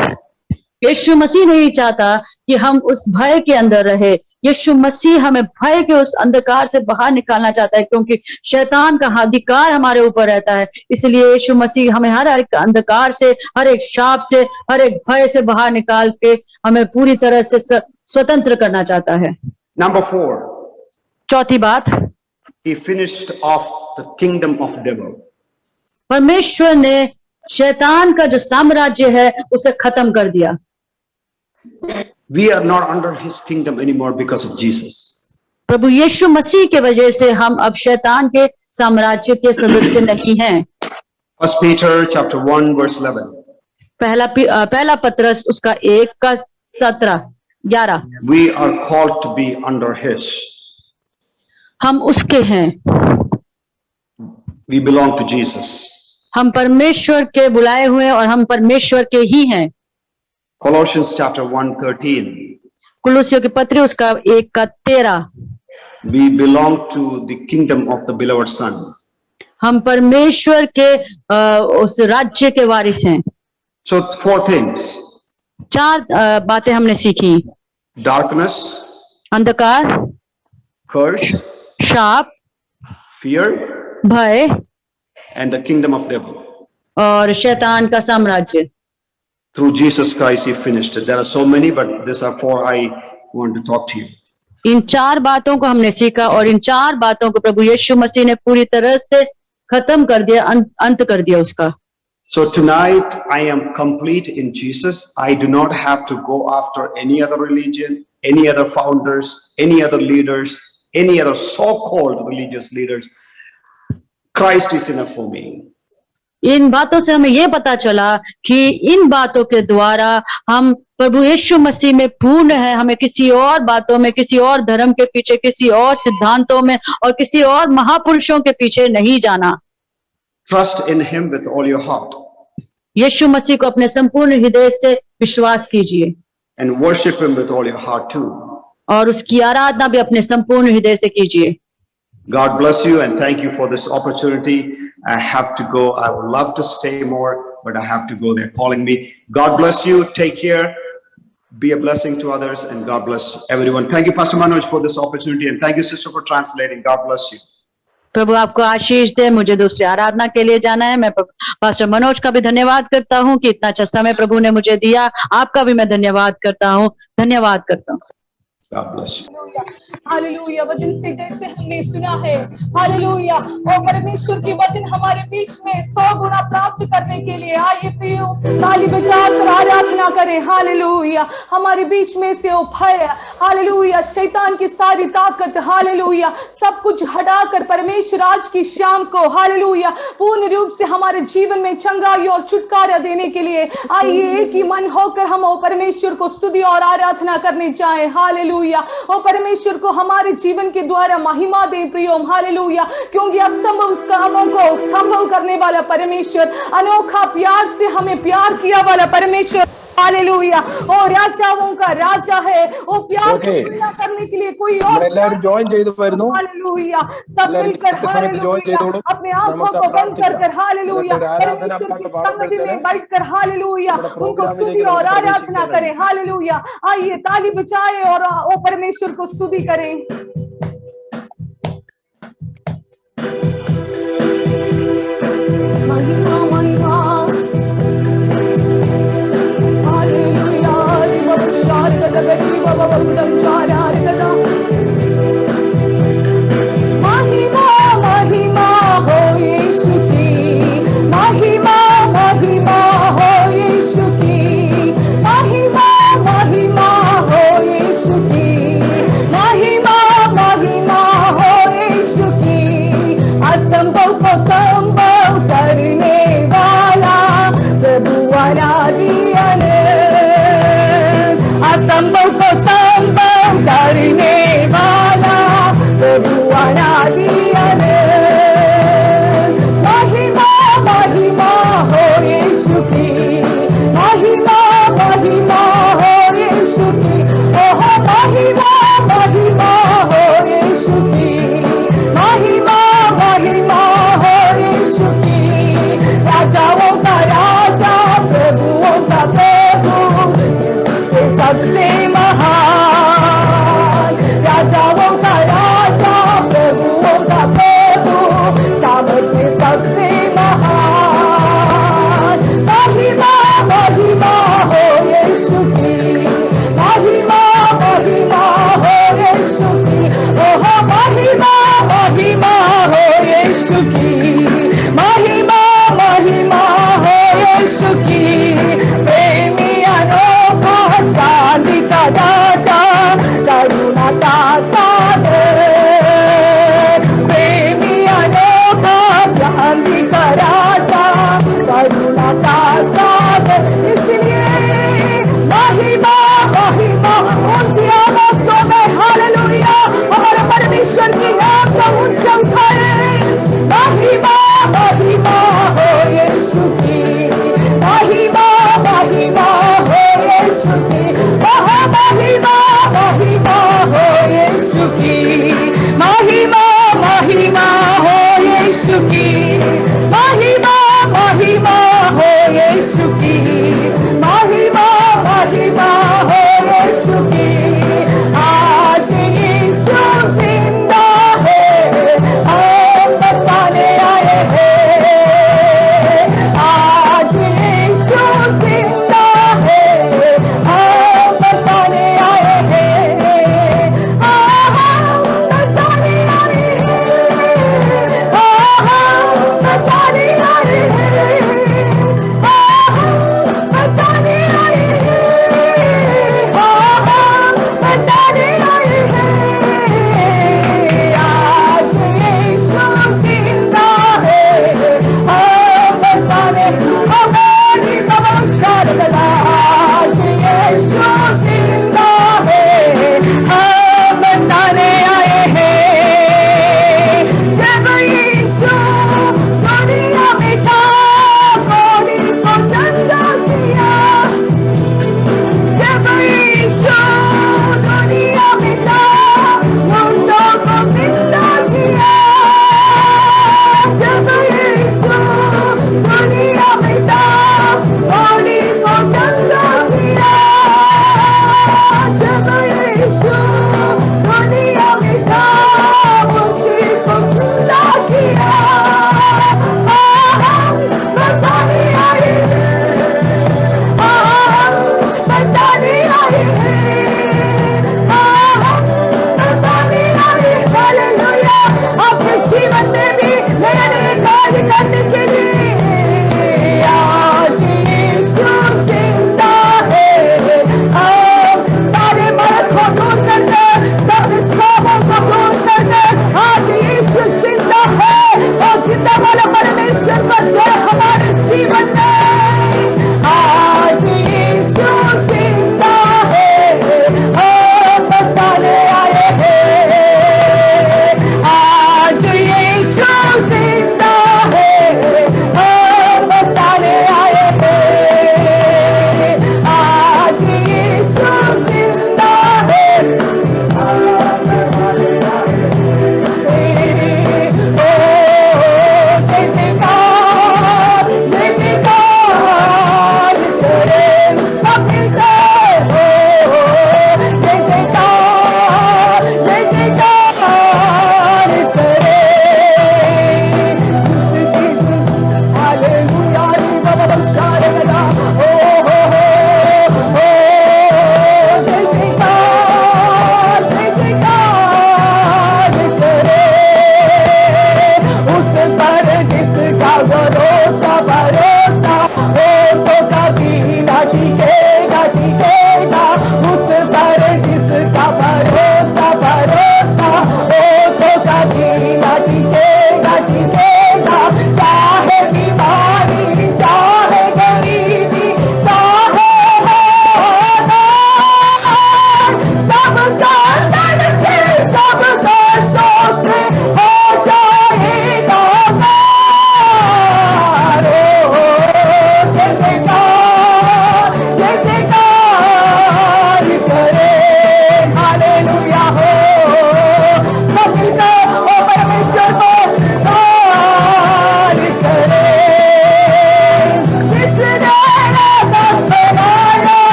यीशु मसीह नहीं चाहता कि हम उस भय के अंदर रहे। यीशु मसीह हमें भय के उस अंधकार से बाहर निकालना चाहता है, क्योंकि शैतान का अधिकार हमारे ऊपर रहता है। इसलिए यीशु मसीह हमें हर एक अंधकार से, हर एक शाप से, हर एक भय से बाहर निकाल के हमें पूरी तरह से स्वतंत्र करना चाहता है। Number 4, चौथी बात, he finished off the kingdom of devil. परमेश्वर ने शैतान का जो साम्राज्य है उसे खत्म कर दिया। We are not under his kingdom anymore because of Jesus. प्रभु यीशु मसीह के वजह से हम अब शैतान के साम्राज्य के सदस्य नहीं हैं। 1 Peter chapter 1 verse 11. पहला पत्रस उसका 1 का 17-11। We are called to be under his. हम उसके हैं, We belong to Jesus. हम परमेश्वर के बुलाए हुए और हम परमेश्वर के ही हैं। Colossians chapter 1:13. कुलुसियों की पत्री उसका 1 का 13। We belong to the kingdom of the beloved Son. हम परमेश्वर के उस राज्य के वारिस हैं। So 4 things: 4 बातें हमने सीखी। darkness, अंधकार, curse, शाप, fear, भय and the kingdom of devil. और शैतान का साम्राज्य। Through Jesus Christ, he finished it. There are so many, but these are 4 I want to talk to you. इन 4 बातों को हमने सीखा और इन 4 बातों को प्रभु यीशु मसीह ने पूरी तरह से खत्म कर दिया, अंत कर दिया उसका। So tonight, I am complete in Jesus. I do not have to go after any other religion, any other founders, any other leaders, any other so-called religious leaders. Christ is enough for me. इन बातों से हमें ये पता चला कि इन बातों के द्वारा हम प्रभु यीशु मसीह में पूर्ण है। हमें किसी और बातों में, किसी और धर्म के पीछे, किसी और सिद्धांतों में और किसी और महापुरुषों के पीछे नहीं जाना। Trust in him with all your heart यीशु मसीह को अपने संपूर्ण हृदय से विश्वास कीजिए and worship him with all your heart too. और उसकी आराधना भी अपने संपूर्ण हृदय से कीजिए। God bless you and thank you for this opportunity. I have to go. I would love to stay more, but I have to go. They're calling me. God bless you. Take care. Be a blessing to others, and God bless everyone. Thank you, Pastor Manoj, for this opportunity, and thank you, sister, for translating. God bless you. प्रभु आपको आशीष दे। मुझे दूसरी आराधना के लिए जाना है। मैं pastor Manoj का भी धन्यवाद करता हूँ कि इतना अच्छा समय प्रभु ने मुझे दिया। आपका भी मैं धन्यवाद करता हूँ। धन्यवाद करता हूँ। God bless you. हालेलुया। वचन से जैसे हमने सुना है, हालेलुया, वो परमेश्वर की वचन हमारे बीच में 100 गुना प्राप्त करने के लिए आइए प्रियो ताली बजाकर आराधना करें। हालेलुया। हमारे बीच में से वो भय, हालेलुया, शैतान की सारी ताकत, हालेलुया, सब कुछ हटाकर परमेश्वर आज की शाम को, हालेलुया, पूर्ण रूप से हमारे जीवन में चंगाई और छुटकारा देने के लिए आइए एक ही मन होकर हम वो परमेश्वर को स्तुति और आराधना करने जाएं। हालेलुया। वो परमेश्वर को हमारे जीवन के द्वारा महिमा दे प्रियो। हालेलुया। क्योंकि असंभव कामों को संभव करने वाला परमेश्वर, अनोखा प्यार से हमें प्यार किया वाला परमेश्वर, हालेलुया, और राजाओं का राजा है। वो प्यार को पूरा करने के लिए कोई और हालेलुया सब मिलकर हालेलुया अपने आंखों को बंद कर हालेलुया परमेश्वर की संगति में बैठकर हालेलुया उनको स्तुति और आराधना करें। हालेलुया। आइए ताली बजाएं और वो परमेश्वर को स्तुति करें। महिमा महिमा महिमा महिमा हो यीशु की, महिमा महिमा हो यीशु की, महिमा महिमा हो यीशु की, महिमा महिमा हो यीशु की। असंभव को संभव करने वाला प्रभु आराध्य, असंभव को संभव करने वाला प्रभु आराध्य। महिमा महिमा हो यीशु की, महिमा महिमा हो यीशु की, ओह महिमा महिमा हो यीशु की, महिमा महिमा हो यीशु की। राजाओं का राजा, प्रभुओं का प्रभु, सबसे महा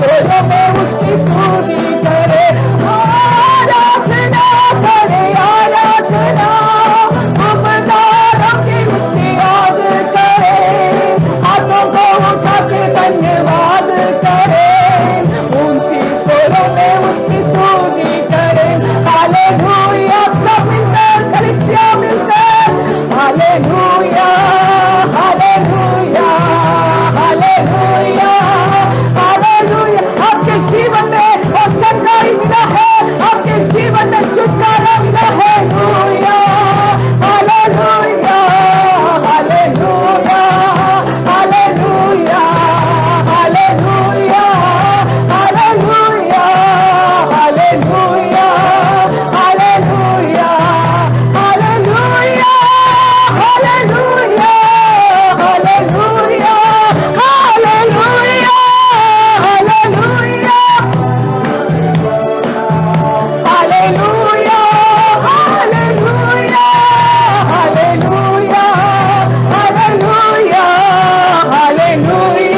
स्वरों में उसकी स्तुति करे, आराधना करे, आराधना गुमनारों की उसकी याद करे, हाथों को उठा के धन्यवाद करे, ऊंची स्वरों में उसकी स्तुति करे। हालेलुया, सब मिलकर कलीसिया मिलकर हालेलुया, हालेलुया, हालेलुया, हालेलुया। आपके जीवन में और सच्चाई मिला है, आपके जीवन में छुटकारा मिला है। Hallelujah, hallelujah, hallelujah, hallelujah, hallelujah, hallelujah, hallelujah, hallelujah, hallelujah, hallelujah, hallelujah, hallelujah, hallelujah, hallelujah, hallelujah, hallelujah, hallelujah, hallelujah.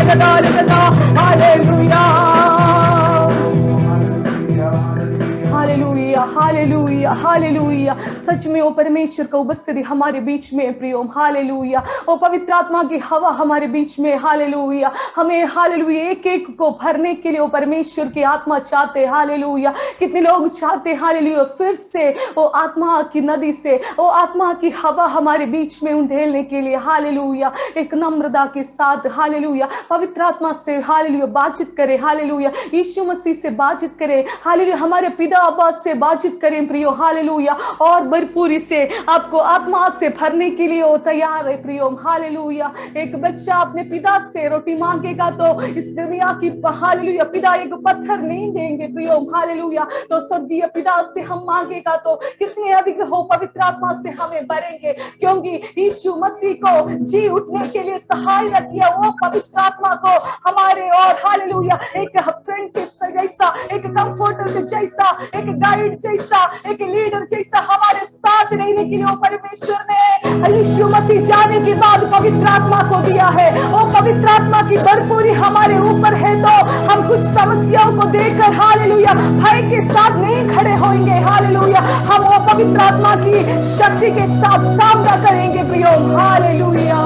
Hallelujah hallelujah hallelujah hallelujah. सच में ओ परमेश्वर का उपस्थिति हमारे बीच में प्रियो, हालेलुया। ओ पवित्र आत्मा की हवा हमारे बीच में, हालेलुया। हमें हालेलुया एक एक को भरने के लिए ओ परमेश्वर की आत्मा चाहते, हालेलुया। कितने लोग चाहते हालेलुया फिर से ओ आत्मा की नदी से ओ आत्मा की हवा हमारे बीच में उंडेलने के लिए, हालेलुया। एक नम्रता के साथ हालेलुया पवित्र आत्मा से हालेलुया बातचीत करें, हालेलुया यीशु मसीह से बातचीत करें, हालेलुया हमारे पिता अब्बा से बातचीत करें प्रियो, हालेलुया। और भरपूरी से आपको आत्मा से भरने के लिए वो तैयार है प्रियो, हालेलुया। एक बच्चा अपने पिता से रोटी मांगेगा तो इस दुनिया की हालेलुया पिता एक पत्थर नहीं देंगे प्रियो, हालेलुया। तो स्वर्गीय पिता से हम मांगेगा तो कितने अधिक हो पवित्र आत्मा से हमें भरेंगे, क्योंकि यीशु मसीह को जी उठने के लिए सहायता किया वो पवित्र आत्मा को हमारे और हालेलुया एक फ्रेंड के जैसा, एक कंफर्टर के जैसा, एक गाइड जैसा, एक लीडर जैसा हमारे साथ रहने के लिए वो परमेश्वर ने यीशु मसीह जाने के बाद पवित्र आत्मा को दिया है। वो पवित्र आत्मा की भरपूरी हमारे ऊपर है तो हम कुछ समस्याओं को देखकर हालेलुया भय के साथ नहीं खड़े होंगे, हालेलुया। हम वो पवित्र आत्मा की शक्ति के साथ सामना करेंगे प्रियो, हालेलुया।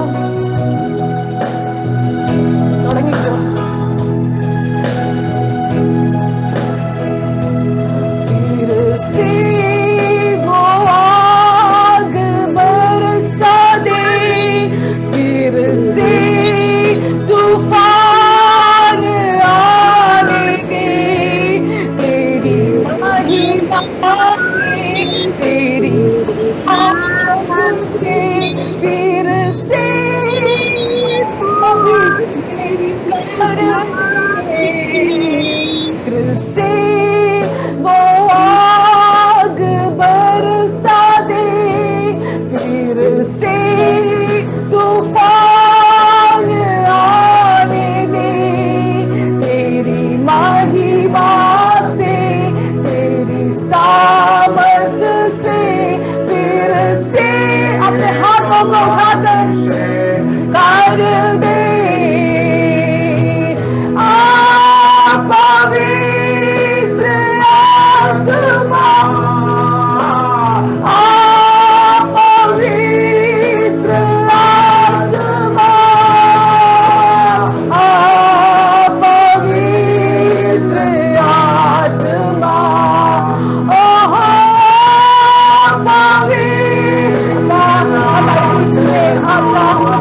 Allah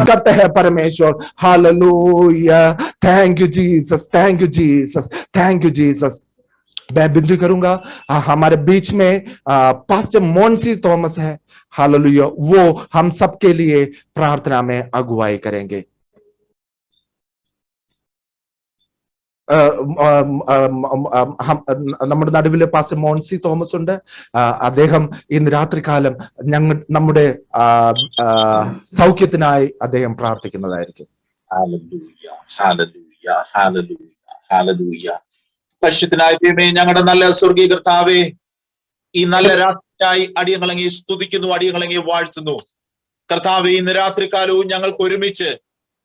करते हैं परमेश्वर। Hallelujah, thank you Jesus, thank you Jesus, thank you Jesus. मैं विनती करूंगा, हमारे बीच में पास्टर मोंसी थॉमस है, हालेलुया, वो हम सबके लिए प्रार्थना में अगुवाई करेंगे। നമ്മുടെ നടുവിലെ പാസ്റ്റർ മോൻസി തോമസ് ഉണ്ട്. അദ്ദേഹം ഇന്ന് രാത്രികാലം നമ്മുടെ സൗഖ്യത്തിനായി അദ്ദേഹം പ്രാർത്ഥിക്കുന്നതായിരിക്കും. പരിശുദ്ധനായ ദൈവമേ, ഞങ്ങളുടെ നല്ല സ്വർഗീയ കർത്താവേ, ഈ നല്ല രാത്രിയായി അടിയങ്ങളങ്ങി സ്തുതിക്കുന്നു, അടിയങ്ങളങ്ങി വാഴ്ത്തുന്നു. കർത്താവേ, ഇന്ന് രാത്രികാലവും ഞങ്ങൾക്ക് ഒരുമിച്ച്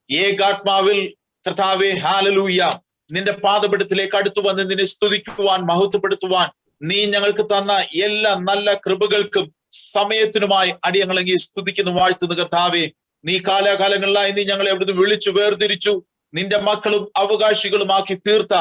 ഏകാത്മാവിൽ കർത്താവേ ഹല്ലേലൂയ നിന്റെ പാദപീഠത്തിലേക്ക് അടുത്തു വന്ന് നിന്നെ സ്തുതിക്കുവാൻ, മഹത്വപ്പെടുത്തുവാൻ നീ ഞങ്ങൾക്ക് തന്ന എല്ലാ നല്ല കൃപകൾക്കും സമയത്തിനുമായി അടിയങ്ങളങ്ങി സ്തുതിക്കുന്നു, വാഴ്ത്തുന്നു. കർത്താവേ, നീ കാലാകാലങ്ങളിലായി നീ ഞങ്ങളെ അവിടുന്ന് വിളിച്ചു വേർതിരിച്ചു നിന്റെ മക്കളും അവകാശികളുമാക്കി തീർത്ത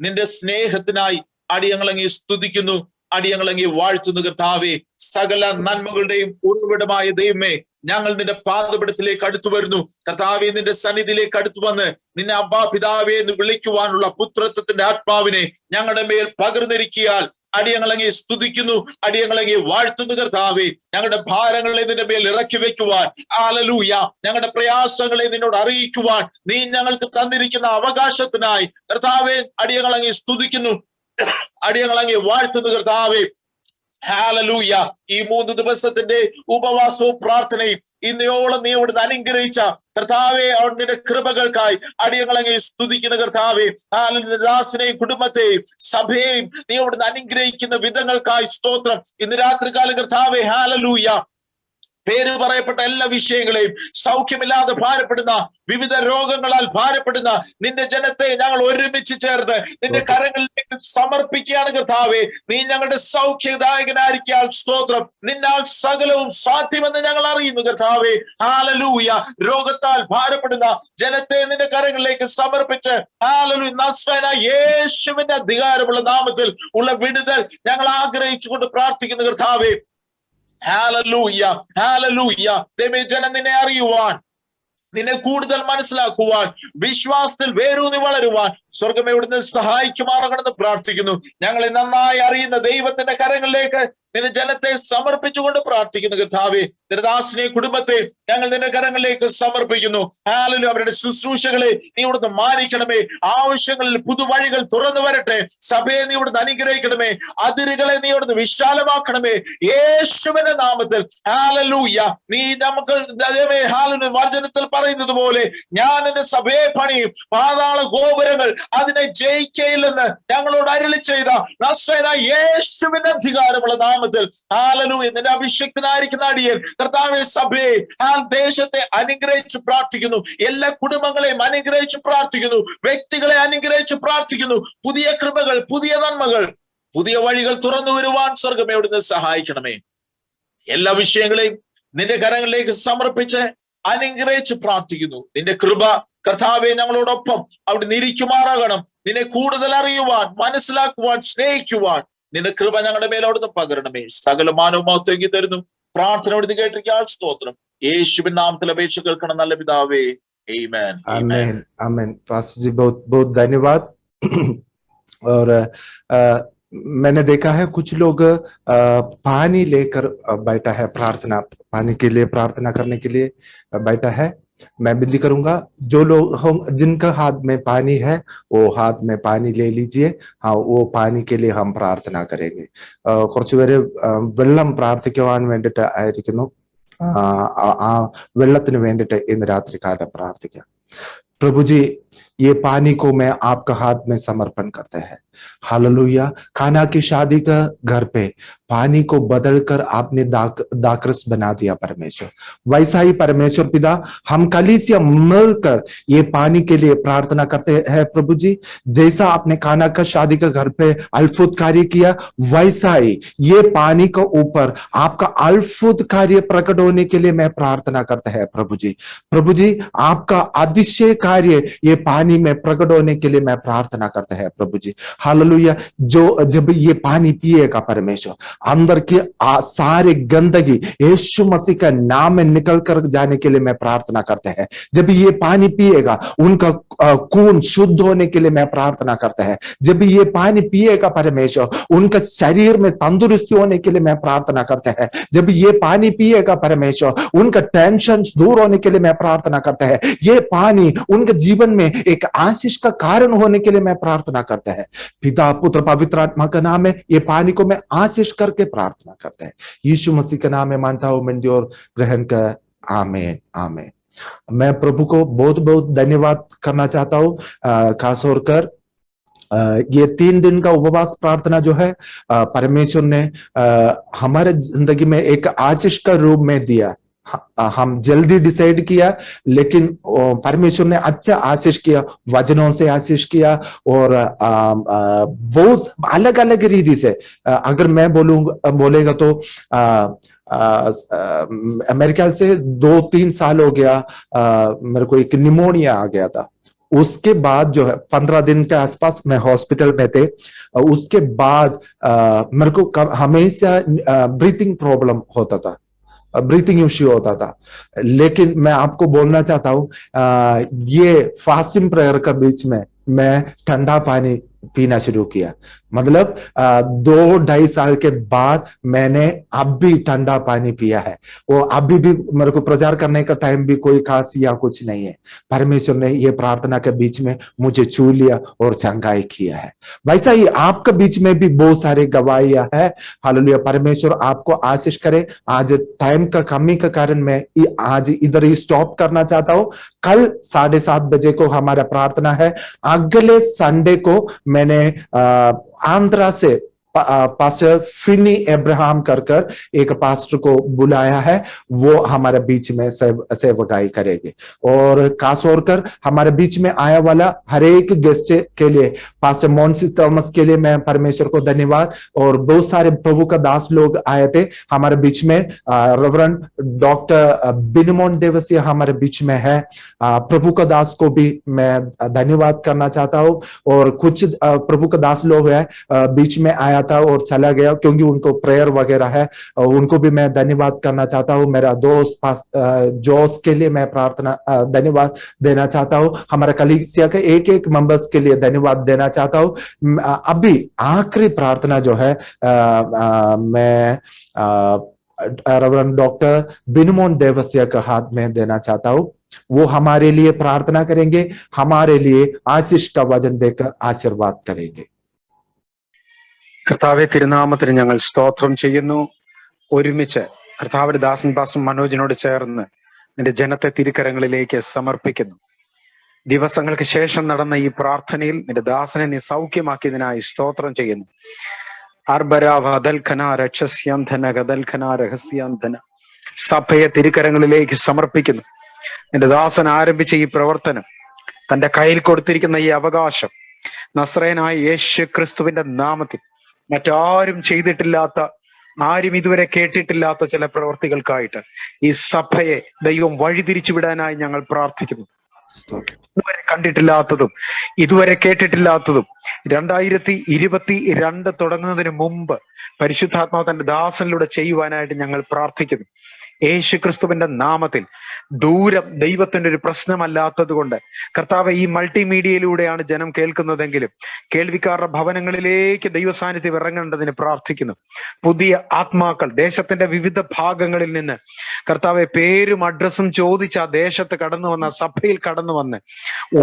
നിന്റെ സ്നേഹത്തിനായി അടിയങ്ങളങ്ങി സ്തുതിക്കുന്നു, അടിയങ്ങളങ്ങി വാഴ്ത്തുന്നു. കർത്താവേ, സകല നന്മകളുടെയും ഉറവിടമായ ദൈവമേ, ഞങ്ങൾ നിന്റെ പാദപീഠത്തിലേക്ക് അടുത്തു വരുന്നു. കർത്താവേ, നിന്റെ സന്നിധിയിലേക്ക് അടുത്തു വന്ന് നിന്നെ അബ്ബാ പിതാവേ എന്ന് വിളിക്കുവാനുള്ള പുത്രത്വത്തിന്റെ ആത്മാവിനെ ഞങ്ങളുടെ മേൽ പകർന്നിരിക്കിയാൽ അടിയങ്ങളങ്ങി സ്തുതിക്കുന്നു, അടിയങ്ങളങ്ങി വാഴ്ത്തുന്നു. കർത്താവേ, ഞങ്ങളുടെ ഭാരങ്ങളെ നിന്റെ മേൽ ഇറക്കി വെക്കുവാൻ, ഹല്ലേലൂയ, ഞങ്ങളുടെ പ്രയാസങ്ങളെ നിന്നോട് അറിയിക്കുവാൻ നീ ഞങ്ങൾക്ക് തന്നിരിക്കുന്ന അവകാശത്തിനായി കർത്താവേ അടിയങ്ങളങ്ങി സ്തുതിക്കുന്നു, അടിയങ്ങളങ്ങി വാഴ്ത്തുന്നു. കർത്താവേ, ഹല്ലേലൂയ, ഈ 3 ദിവസത്തിന്റെ ഉപവാസവും പ്രാർത്ഥനയും ഇന്നയോളം നീ അവിടുന്ന് അനുഗ്രഹിച്ച കർത്താവെ, അവിടെ നിന്റെ കൃപകൾക്കായി അടിയങ്ങളങ്ങി സ്തുതിക്കുന്ന കർത്താവെ, ദാസനെയും കുടുംബത്തെയും സഭയെയും നീ അവിടുന്ന് അനുഗ്രഹിക്കുന്ന വിധങ്ങൾക്കായി സ്തോത്രം. ഇന്ന് രാത്രികാലം കർത്താവെ ഹല്ലേലൂയ, പേര് പറയപ്പെട്ട എല്ലാ വിഷയങ്ങളെയും, സൗഖ്യമില്ലാതെ ഭാരപ്പെടുന്ന വിവിധ രോഗങ്ങളാൽ ഭാരപ്പെടുന്ന നിന്റെ ജനത്തെ ഞങ്ങൾ ഒരുമിച്ച് ചേർന്ന് നിന്റെ കരങ്ങളിലേക്ക് സമർപ്പിക്കുകയാണ്. കർത്താവെ, നീ ഞങ്ങളുടെ സൗഖ്യദായകനായിരിക്കാൻ സ്തോത്രം. നിന്നാൽ സകലവും സാധ്യമെന്ന് ഞങ്ങൾ അറിയുന്നു. കർത്താവെ ഹല്ലേലൂയ, രോഗത്താൽ ഭാരപ്പെടുന്ന ജനത്തെ നിന്റെ കരങ്ങളിലേക്ക് സമർപ്പിച്ച് ഹല്ലേലൂയ, നസ്രയനായ യേശുവിന്റെ അധികാരമുള്ള നാമത്തിൽ ഉള്ള വിടുതൽ ഞങ്ങൾ ആഗ്രഹിച്ചുകൊണ്ട് പ്രാർത്ഥിക്കുന്നു. കർത്താവെ ഹല്ലേലൂയ, ഹല്ലേലൂയ, ദൈവമേ, ജനം നിന്നെ അറിയുവാൻ, നിന്നെ കൂടുതൽ മനസ്സിലാക്കുവാൻ, വിശ്വാസത്തിൽ വേരൂന്നി വളരുവാൻ സ്വർഗമേ ഇവിടുന്ന് സഹായിക്കുമാറാകണമെന്ന് പ്രാർത്ഥിക്കുന്നു. ഞങ്ങളെ നന്നായി അറിയുന്ന ദൈവത്തിന്റെ കരങ്ങളിലേക്ക് നിന്റെ ജനത്തെ സമർപ്പിച്ചുകൊണ്ട് പ്രാർത്ഥിക്കുന്നു. കർത്താവേ, ദാസനെ കുടുംബത്തെ ഞങ്ങൾ നിന്റെ കരങ്ങളിലേക്ക് സമർപ്പിക്കുന്നു. ഹല്ലേലൂയ, അവരുടെ ശുശ്രൂഷകളെ നീ ഇവിടുന്ന് മാനിക്കണമേ. ആവശ്യങ്ങളിൽ പുതുവഴികൾ തുറന്നു വരട്ടെ. സഭയെ നീ ഇവിടുന്ന് അനുഗ്രഹിക്കണമേ. അതിരുകളെ നീ ഇവിടുന്ന് വിശാലമാക്കണമേ. യേശുവിന്റെ നാമത്തിൽ ഹല്ലേലൂയ, നീ നമുക്ക് ഹല്ലേലൂയ വചനത്തിൽ പറയുന്നത് പോലെ ഞാൻ എന്റെ സഭയെ പണിയും, പാതാള ഗോപുരങ്ങൾ അതിനെ ജയിക്കയില്ലെന്ന് ഞങ്ങളോട് അരുളി ചെയ്ത നസ്രയനായ യേശുവിന്റെ അധികാരമുള്ള നാമത്തിൽ ഹല്ലേലൂയ, നിന്റെ അഭിഷിക്തനായിരിക്കുന്ന അടിയൻ കർത്താവേ സഭയെ, ദേശത്തെ അനുഗ്രഹിച്ച് പ്രാർത്ഥിക്കുന്നു. എല്ലാ കുടുംബങ്ങളെയും അനുഗ്രഹിച്ച് പ്രാർത്ഥിക്കുന്നു. വ്യക്തികളെ അനുഗ്രഹിച്ച് പ്രാർത്ഥിക്കുന്നു. പുതിയ കൃപകൾ, പുതിയ നന്മകൾ, പുതിയ വഴികൾ തുറന്നു വരുവാൻ സ്വർഗമേ അവിടുന്ന് സഹായിക്കണമേ. എല്ലാ വിഷയങ്ങളെയും നിന്റെ കരങ്ങളിലേക്ക് സമർപ്പിച്ച് അനുഗ്രഹിച്ച് പ്രാർത്ഥിക്കുന്നു. നിന്റെ കൃപ കർത്താവെ ഞങ്ങളോടൊപ്പം അവിടെ നിരിക്കുമാറാകണം. നിന്നെ കൂടുതൽ അറിയുവാൻ, മനസ്സിലാക്കുവാൻ, സ്നേഹിക്കുവാൻ നിന്റെ കൃപ ഞങ്ങളുടെ മേൽ അവിടുന്ന് പകരണമേ. സകല മാനവമാത്വം തരുന്നു. പ്രാർത്ഥന അവിടുന്ന് കേട്ടിരിക്കാൻ സ്തോത്രം. യേശുവിൻ നാമത്തിൽ അപേക്ഷ കേൾക്കണം നല്ല പിതാവേ. आमेन आमेन आमेन। पास्टर जी बहुत बहुत धन्यवाद। और मैंने देखा है कुछ लोग पानी लेकर बैठा है, प्रार्थना, पानी के लिए प्रार्थना करने के लिए बैठा है। मैं विनती करूंगा जो लोग जिनका हाथ में पानी है वो हाथ में पानी ले लीजिए। हाँ, वो पानी के लिए हम प्रार्थना करेंगे। കുറച്ചുപേര് വെള്ളം പ്രാർത്ഥിക്കുവാൻ വേണ്ടിട്ട് ആയിരിക്കുന്നു. ആ വെള്ളത്തിന് വേണ്ടിട്ട് ഇന്ന് രാത്രി കാലം പ്രാർത്ഥിക്കാം. प्रभु जी, ये पानी को मैं आपका हाथ में समर्पण करते हैं। हालेलुया। काना की शादी का घर पे पानी को बदलकर आपने दाखरस बना दिया परमेश्वर। वैसा ही परमेश्वर पिता, हम कलीसिया मिलकर ये पानी के लिए प्रार्थना करते हैं प्रभु जी। जैसा आपने काना का शादी का घर पे अद्भुत कार्य किया, वैसा ही ये पानी के ऊपर आपका अद्भुत कार्य प्रकट होने के लिए मैं प्रार्थना करते हैं प्रभु जी। प्रभु जी, आपका अतिशय कार्य ये पानी में प्रकट होने के लिए मैं प्रार्थना करते हैं प्रभु जी। हालेलुया। जो जब ये पानी पिएगा परमेश्वर, अंदर की सारी गंदगी यीशु मसीह का नाम में निकल कर जाने के लिए मैं प्रार्थना करते हैं। जब ये पानी पिएगा उनका खून शुद्ध होने के लिए मैं प्रार्थना करते हैं। जब ये पानी पिएगा परमेश्वर उनका शरीर में तंदुरुस्ती होने के लिए मैं प्रार्थना करते हैं। जब ये पानी पिएगा परमेश्वर उनका टेंशन दूर होने के लिए मैं प्रार्थना करते हैं। ये पानी उनके जीवन में एक आशीष का कारण होने के लिए मैं प्रार्थना करते हैं। पिता पुत्र पवित्र आत्मा का नाम है, ये पानी को मैं आशीष करके प्रार्थना करते हैं। यीशु मसीह का नाम में मानता हूं, मंदी और ग्रहण कर। आमीन आमीन। मैं प्रभु को बहुत बहुत धन्यवाद करना चाहता हूं, खासतौर कर ये 3 दिन का उपवास प्रार्थना जो है परमेश्वर ने हमारे जिंदगी में एक आशीष का रूप में दिया। हम जल्दी डिसाइड किया, लेकिन परमेश्वर ने अच्छा आशीष किया, वचनों से आशीष किया और बहुत अलग अलग रीति से। अगर मैं बोलेगा तो मेरे ख्याल से 2-3 साल हो गया मेरे को एक निमोनिया आ गया था। उसके बाद जो है 15 दिन के आसपास मैं हॉस्पिटल में थे। उसके बाद मेरे को हमेशा ब्रीथिंग प्रॉब्लम होता था, ब्रीथिंग इश्यू होता था। लेकिन मैं आपको बोलना चाहता हूं, ये फास्टिंग प्रेयर के बीच में मैं ठंडा पानी पीना शुरू किया। मतलब 2-2.5 साल के बाद मैंने अब भी ठंडा पानी पिया है। वो अभी भी मेरे को प्रचार करने का टाइम भी कोई खास या कुछ नहीं है। परमेश्वर ने ये प्रार्थना के बीच में मुझे छू लिया और चंगाई किया है। वैसा ही आपके बीच में भी बहुत सारे गवाहियां है। हालेलुया। परमेश्वर आपको आशीष करे। आज टाइम का कमी के कारण मैं आज इधर ही स्टॉप करना चाहता हूं। कल 7:30 बजे को हमारा प्रार्थना है। अगले संडे को मैंने आंध्रा से पास्टर फिनी अब्राहम कर एक पास्टर को बुलाया है। वो हमारे बीच में सेवकाई करेंगे। और खासतौर कर हमारे बीच में आया वाला हर एक गेस्ट के लिए, पास्टर मोन्सी थॉमस के लिए मैं परमेश्वर को धन्यवाद। और बहुत सारे प्रभु का दास लोग आए थे हमारे बीच में। रेवरेंड डॉक्टर बिनमोन देवसिया हमारे बीच में है। प्रभु का दास को भी मैं धन्यवाद करना चाहता हूँ। और कुछ प्रभु का दास लोग है बीच में आया था और चला गया क्योंकि उनको प्रेयर वगैरह है, उनको भी मैं धन्यवाद करना चाहता हूँ। मेरा दोस्त जोस के लिए मैं प्रार्थना धन्यवाद देना चाहता हूँ। हमारा कलीसिया के एक मेंबर्स के लिए धन्यवाद देना चाहता हूँ। अभी आखिरी प्रार्थना जो है मैं रेवरेंड डॉक्टर बिनमोन देवसिया का हाथ में देना चाहता हूँ। वो हमारे लिए प्रार्थना करेंगे, हमारे लिए आशीष का वचन देकर आशीर्वाद करेंगे। കർത്താവെ, തിരുനാമത്തിന് ഞങ്ങൾ സ്തോത്രം ചെയ്യുന്നു. ഒരുമിച്ച് കർത്താവിന്റെ ദാസൻ പാസ്റ്റർ മനോജിനോട് ചേർന്ന് നിന്റെ ജനത്തെ തിരുക്കരങ്ങളിലേക്ക് സമർപ്പിക്കുന്നു. ദിവസങ്ങൾക്ക് ശേഷം നടന്ന ഈ പ്രാർത്ഥനയിൽ നിന്റെ ദാസനെ നീ സൗഖ്യമാക്കിയതിനായി സ്തോത്രം ചെയ്യുന്നു. സഭയെ തിരുക്കരങ്ങളിലേക്ക് സമർപ്പിക്കുന്നു. നിന്റെ ദാസൻ ആരംഭിച്ച ഈ പ്രവർത്തനം, തന്റെ കയ്യിൽ കൊടുത്തിരിക്കുന്ന ഈ അവകാശം നസ്രയനായ യേശു ക്രിസ്തുവിന്റെ നാമത്തിൽ മറ്റാരും ചെയ്തിട്ടില്ലാത്ത, ആരും ഇതുവരെ കേട്ടിട്ടില്ലാത്ത ചില പ്രവർത്തികൾക്കായിട്ട് ഈ സഭയെ ദൈവം വഴിതിരിച്ചു വിടാനായി ഞങ്ങൾ പ്രാർത്ഥിക്കുന്നു. ഇതുവരെ കണ്ടിട്ടില്ലാത്തതും ഇതുവരെ കേട്ടിട്ടില്ലാത്തതും 2022 തുടങ്ങുന്നതിന് മുമ്പ് പരിശുദ്ധാത്മാവ് തന്റെ ദാസനിലൂടെ ചെയ്യുവാനായിട്ട് ഞങ്ങൾ പ്രാർത്ഥിക്കുന്നു. യേശു ക്രിസ്തുവിന്റെ നാമത്തിൽ ദൂരം ദൈവത്തിന്റെ ഒരു പ്രശ്നമല്ലാത്തത് കൊണ്ട് കർത്താവ്, ഈ മൾട്ടിമീഡിയയിലൂടെയാണ് ജനം കേൾക്കുന്നതെങ്കിലും കേൾവിക്കാരുടെ ഭവനങ്ങളിലേക്ക് ദൈവ സാന്നിധ്യം ഇറങ്ങേണ്ടതിന് പ്രാർത്ഥിക്കുന്നു. പുതിയ ആത്മാക്കൾ ദേശത്തിന്റെ വിവിധ ഭാഗങ്ങളിൽ നിന്ന് കർത്താവെ പേരും അഡ്രസ്സും ചോദിച്ച് ആ ദേശത്ത് കടന്നു വന്ന, സഭയിൽ കടന്നു വന്ന്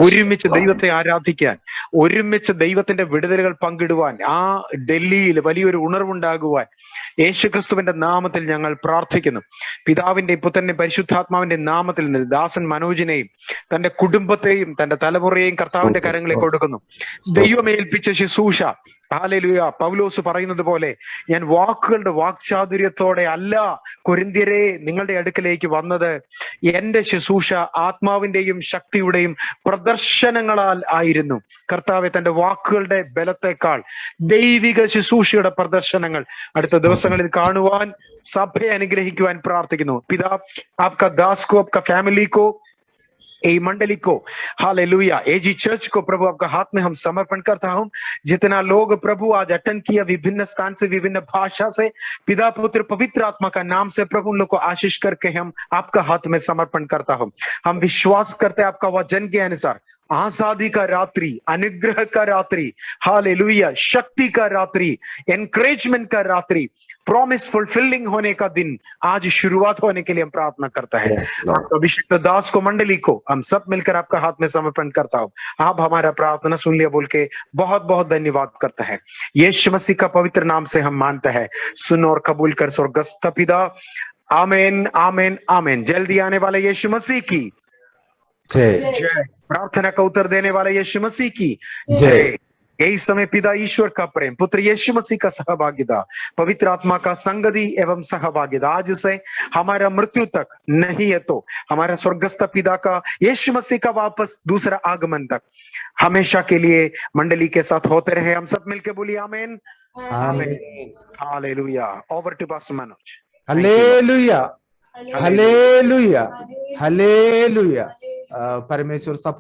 ഒരുമിച്ച് ദൈവത്തെ ആരാധിക്കാൻ, ഒരുമിച്ച് ദൈവത്തിന്റെ വിടുതലുകൾ പങ്കിടുവാൻ, ആ ഡൽഹിയിൽ വലിയൊരു ഉണർവുണ്ടാകുവാൻ യേശു ക്രിസ്തുവിന്റെ നാമത്തിൽ ഞങ്ങൾ പ്രാർത്ഥിക്കുന്നു. പിതാവിന്റെയും പുത്രന്റെയും പരിശുദ്ധാത്മാവിന്റെ നാമത്തിൽ നിന്ന് ദാസൻ മനോജിനെയും തന്റെ കുടുംബത്തെയും തന്റെ തലമുറയെയും കർത്താവിന്റെ കരങ്ങളിൽ കൊടുക്കുന്നു. ദൈവമേൽപ്പിച്ച ശുശ്രൂഷ, ഹല്ലേലൂയ, പൗലോസ് പറയുന്നത് പോലെ, ഞാൻ വാക്കുകളുടെ വാക്ചാതുര്യത്തോടെ അല്ല കൊരിന്ത്യരെ നിങ്ങളുടെ അടുക്കലേക്ക് വന്നത്, എന്റെ ശുശ്രൂഷ ആത്മാവിന്റെയും ശക്തിയുടെയും പ്രദർശനങ്ങളാൽ ആയിരുന്നു. കർത്താവെ, തന്റെ വാക്കുകളുടെ ബലത്തെക്കാൾ ദൈവിക ശുശ്രൂഷയുടെ പ്രദർശനങ്ങൾ അടുത്ത ദിവസങ്ങളിൽ കാണുവാൻ, സഭയെ അനുഗ്രഹിക്കുവാൻ പ്രാർത്ഥിക്കുന്നു. പിതാ, ആപ്കാ ദാസ് കോ, ആപ്കാ ഫാമിലി കോ ए मंडली को, हालेलुया, एजी चर्च को प्रभु आपका हाथ में हम समर्पण करता हूं। जितना लोग प्रभु आज अटेंड किया विभिन्न स्थान से, विभिन्न भाषा से, पिता पुत्र पवित्र आत्मा का नाम से प्रभु उन लोग को आशीष करके हम आपका हाथ में समर्पण करता हूं। हम विश्वास करते हैं आपका वचन के अनुसार आजादी का रात्रि, अनुग्रह का रात्रि, हालेलुया, शक्ति का रात्रि, एनकरेजमेंट का रात्रि, प्रॉमिस फुलफिलिंग होने का दिन आज शुरुआत होने के लिए हम प्रार्थना करता है। आपका अभिषिक्त दास को, मंडली को हम सब मिलकर आपका हाथ में समर्पण करता हूं। आप हमारा प्रार्थना सुन लिया बोल के बहुत बहुत धन्यवाद करता है। यीशु मसीह का पवित्र नाम से हम मानते हैं, सुन और कबूल कर स्वर्गस्थ पिता। आमीन, आमीन, आमीन। जल्दी आने वाले यीशु मसीह की जय। जय। प्रार्थना का उत्तर देने वाले यीशु मसीह की जय। जय। यही समय पिता ईश्वर का प्रेम, पुत्र यीशु मसीह का सहभागिता, पवित्र आत्मा का संगति एवं सहभागिता आज से हमारा मृत्यु तक नहीं है तो हमारा स्वर्गस्थ पिता का, यीशु मसीह का वापस दूसरा आगमन तक हमेशा के लिए मंडली के साथ होते रहे। हम सब मिलकर बोलिए amen, amen, hallelujah. Over to pastor Manoj. Hallelujah, hallelujah, hallelujah. परमेश्वर सब